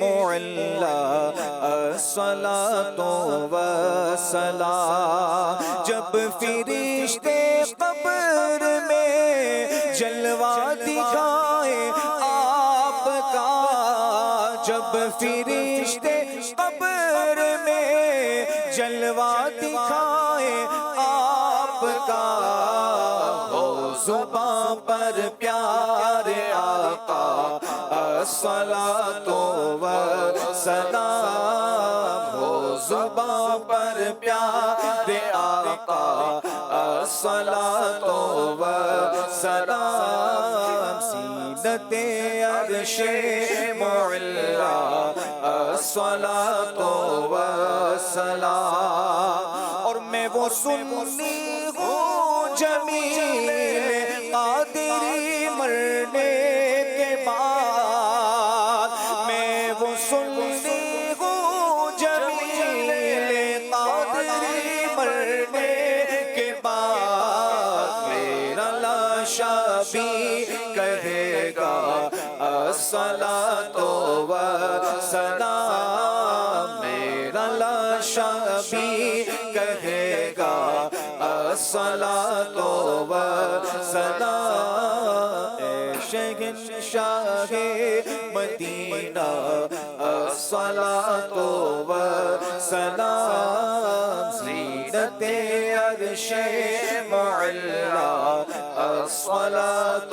معلی الصلاۃ والسلام۔ جب فرشتے قبر میں جلوہ دکھائے آپ کا، جب فرشتے قبر میں جلوہ دکھائے آپ کا، ہو زباں پر پیارے آقا الصلاۃ والسلام، ہو زباں پر پیارے آقا الصلاۃ والسلام، زینت عرش معلی الصلاۃ والسلام۔ اور میں وہ سنی ہوں جمیل قادری مرنے کے بعد، میں وہ سنی ہوں جمیل قادری مرنے کے بعد، میرا لاشا بھی کہے گا الصلاۃ والسلام، میرا لاشا بھی کہے گا الصلاۃ والسلام۔ اے شہنشاہ مدینہ الصلاۃ والسلام، زینت عرش معلی الصلاۃ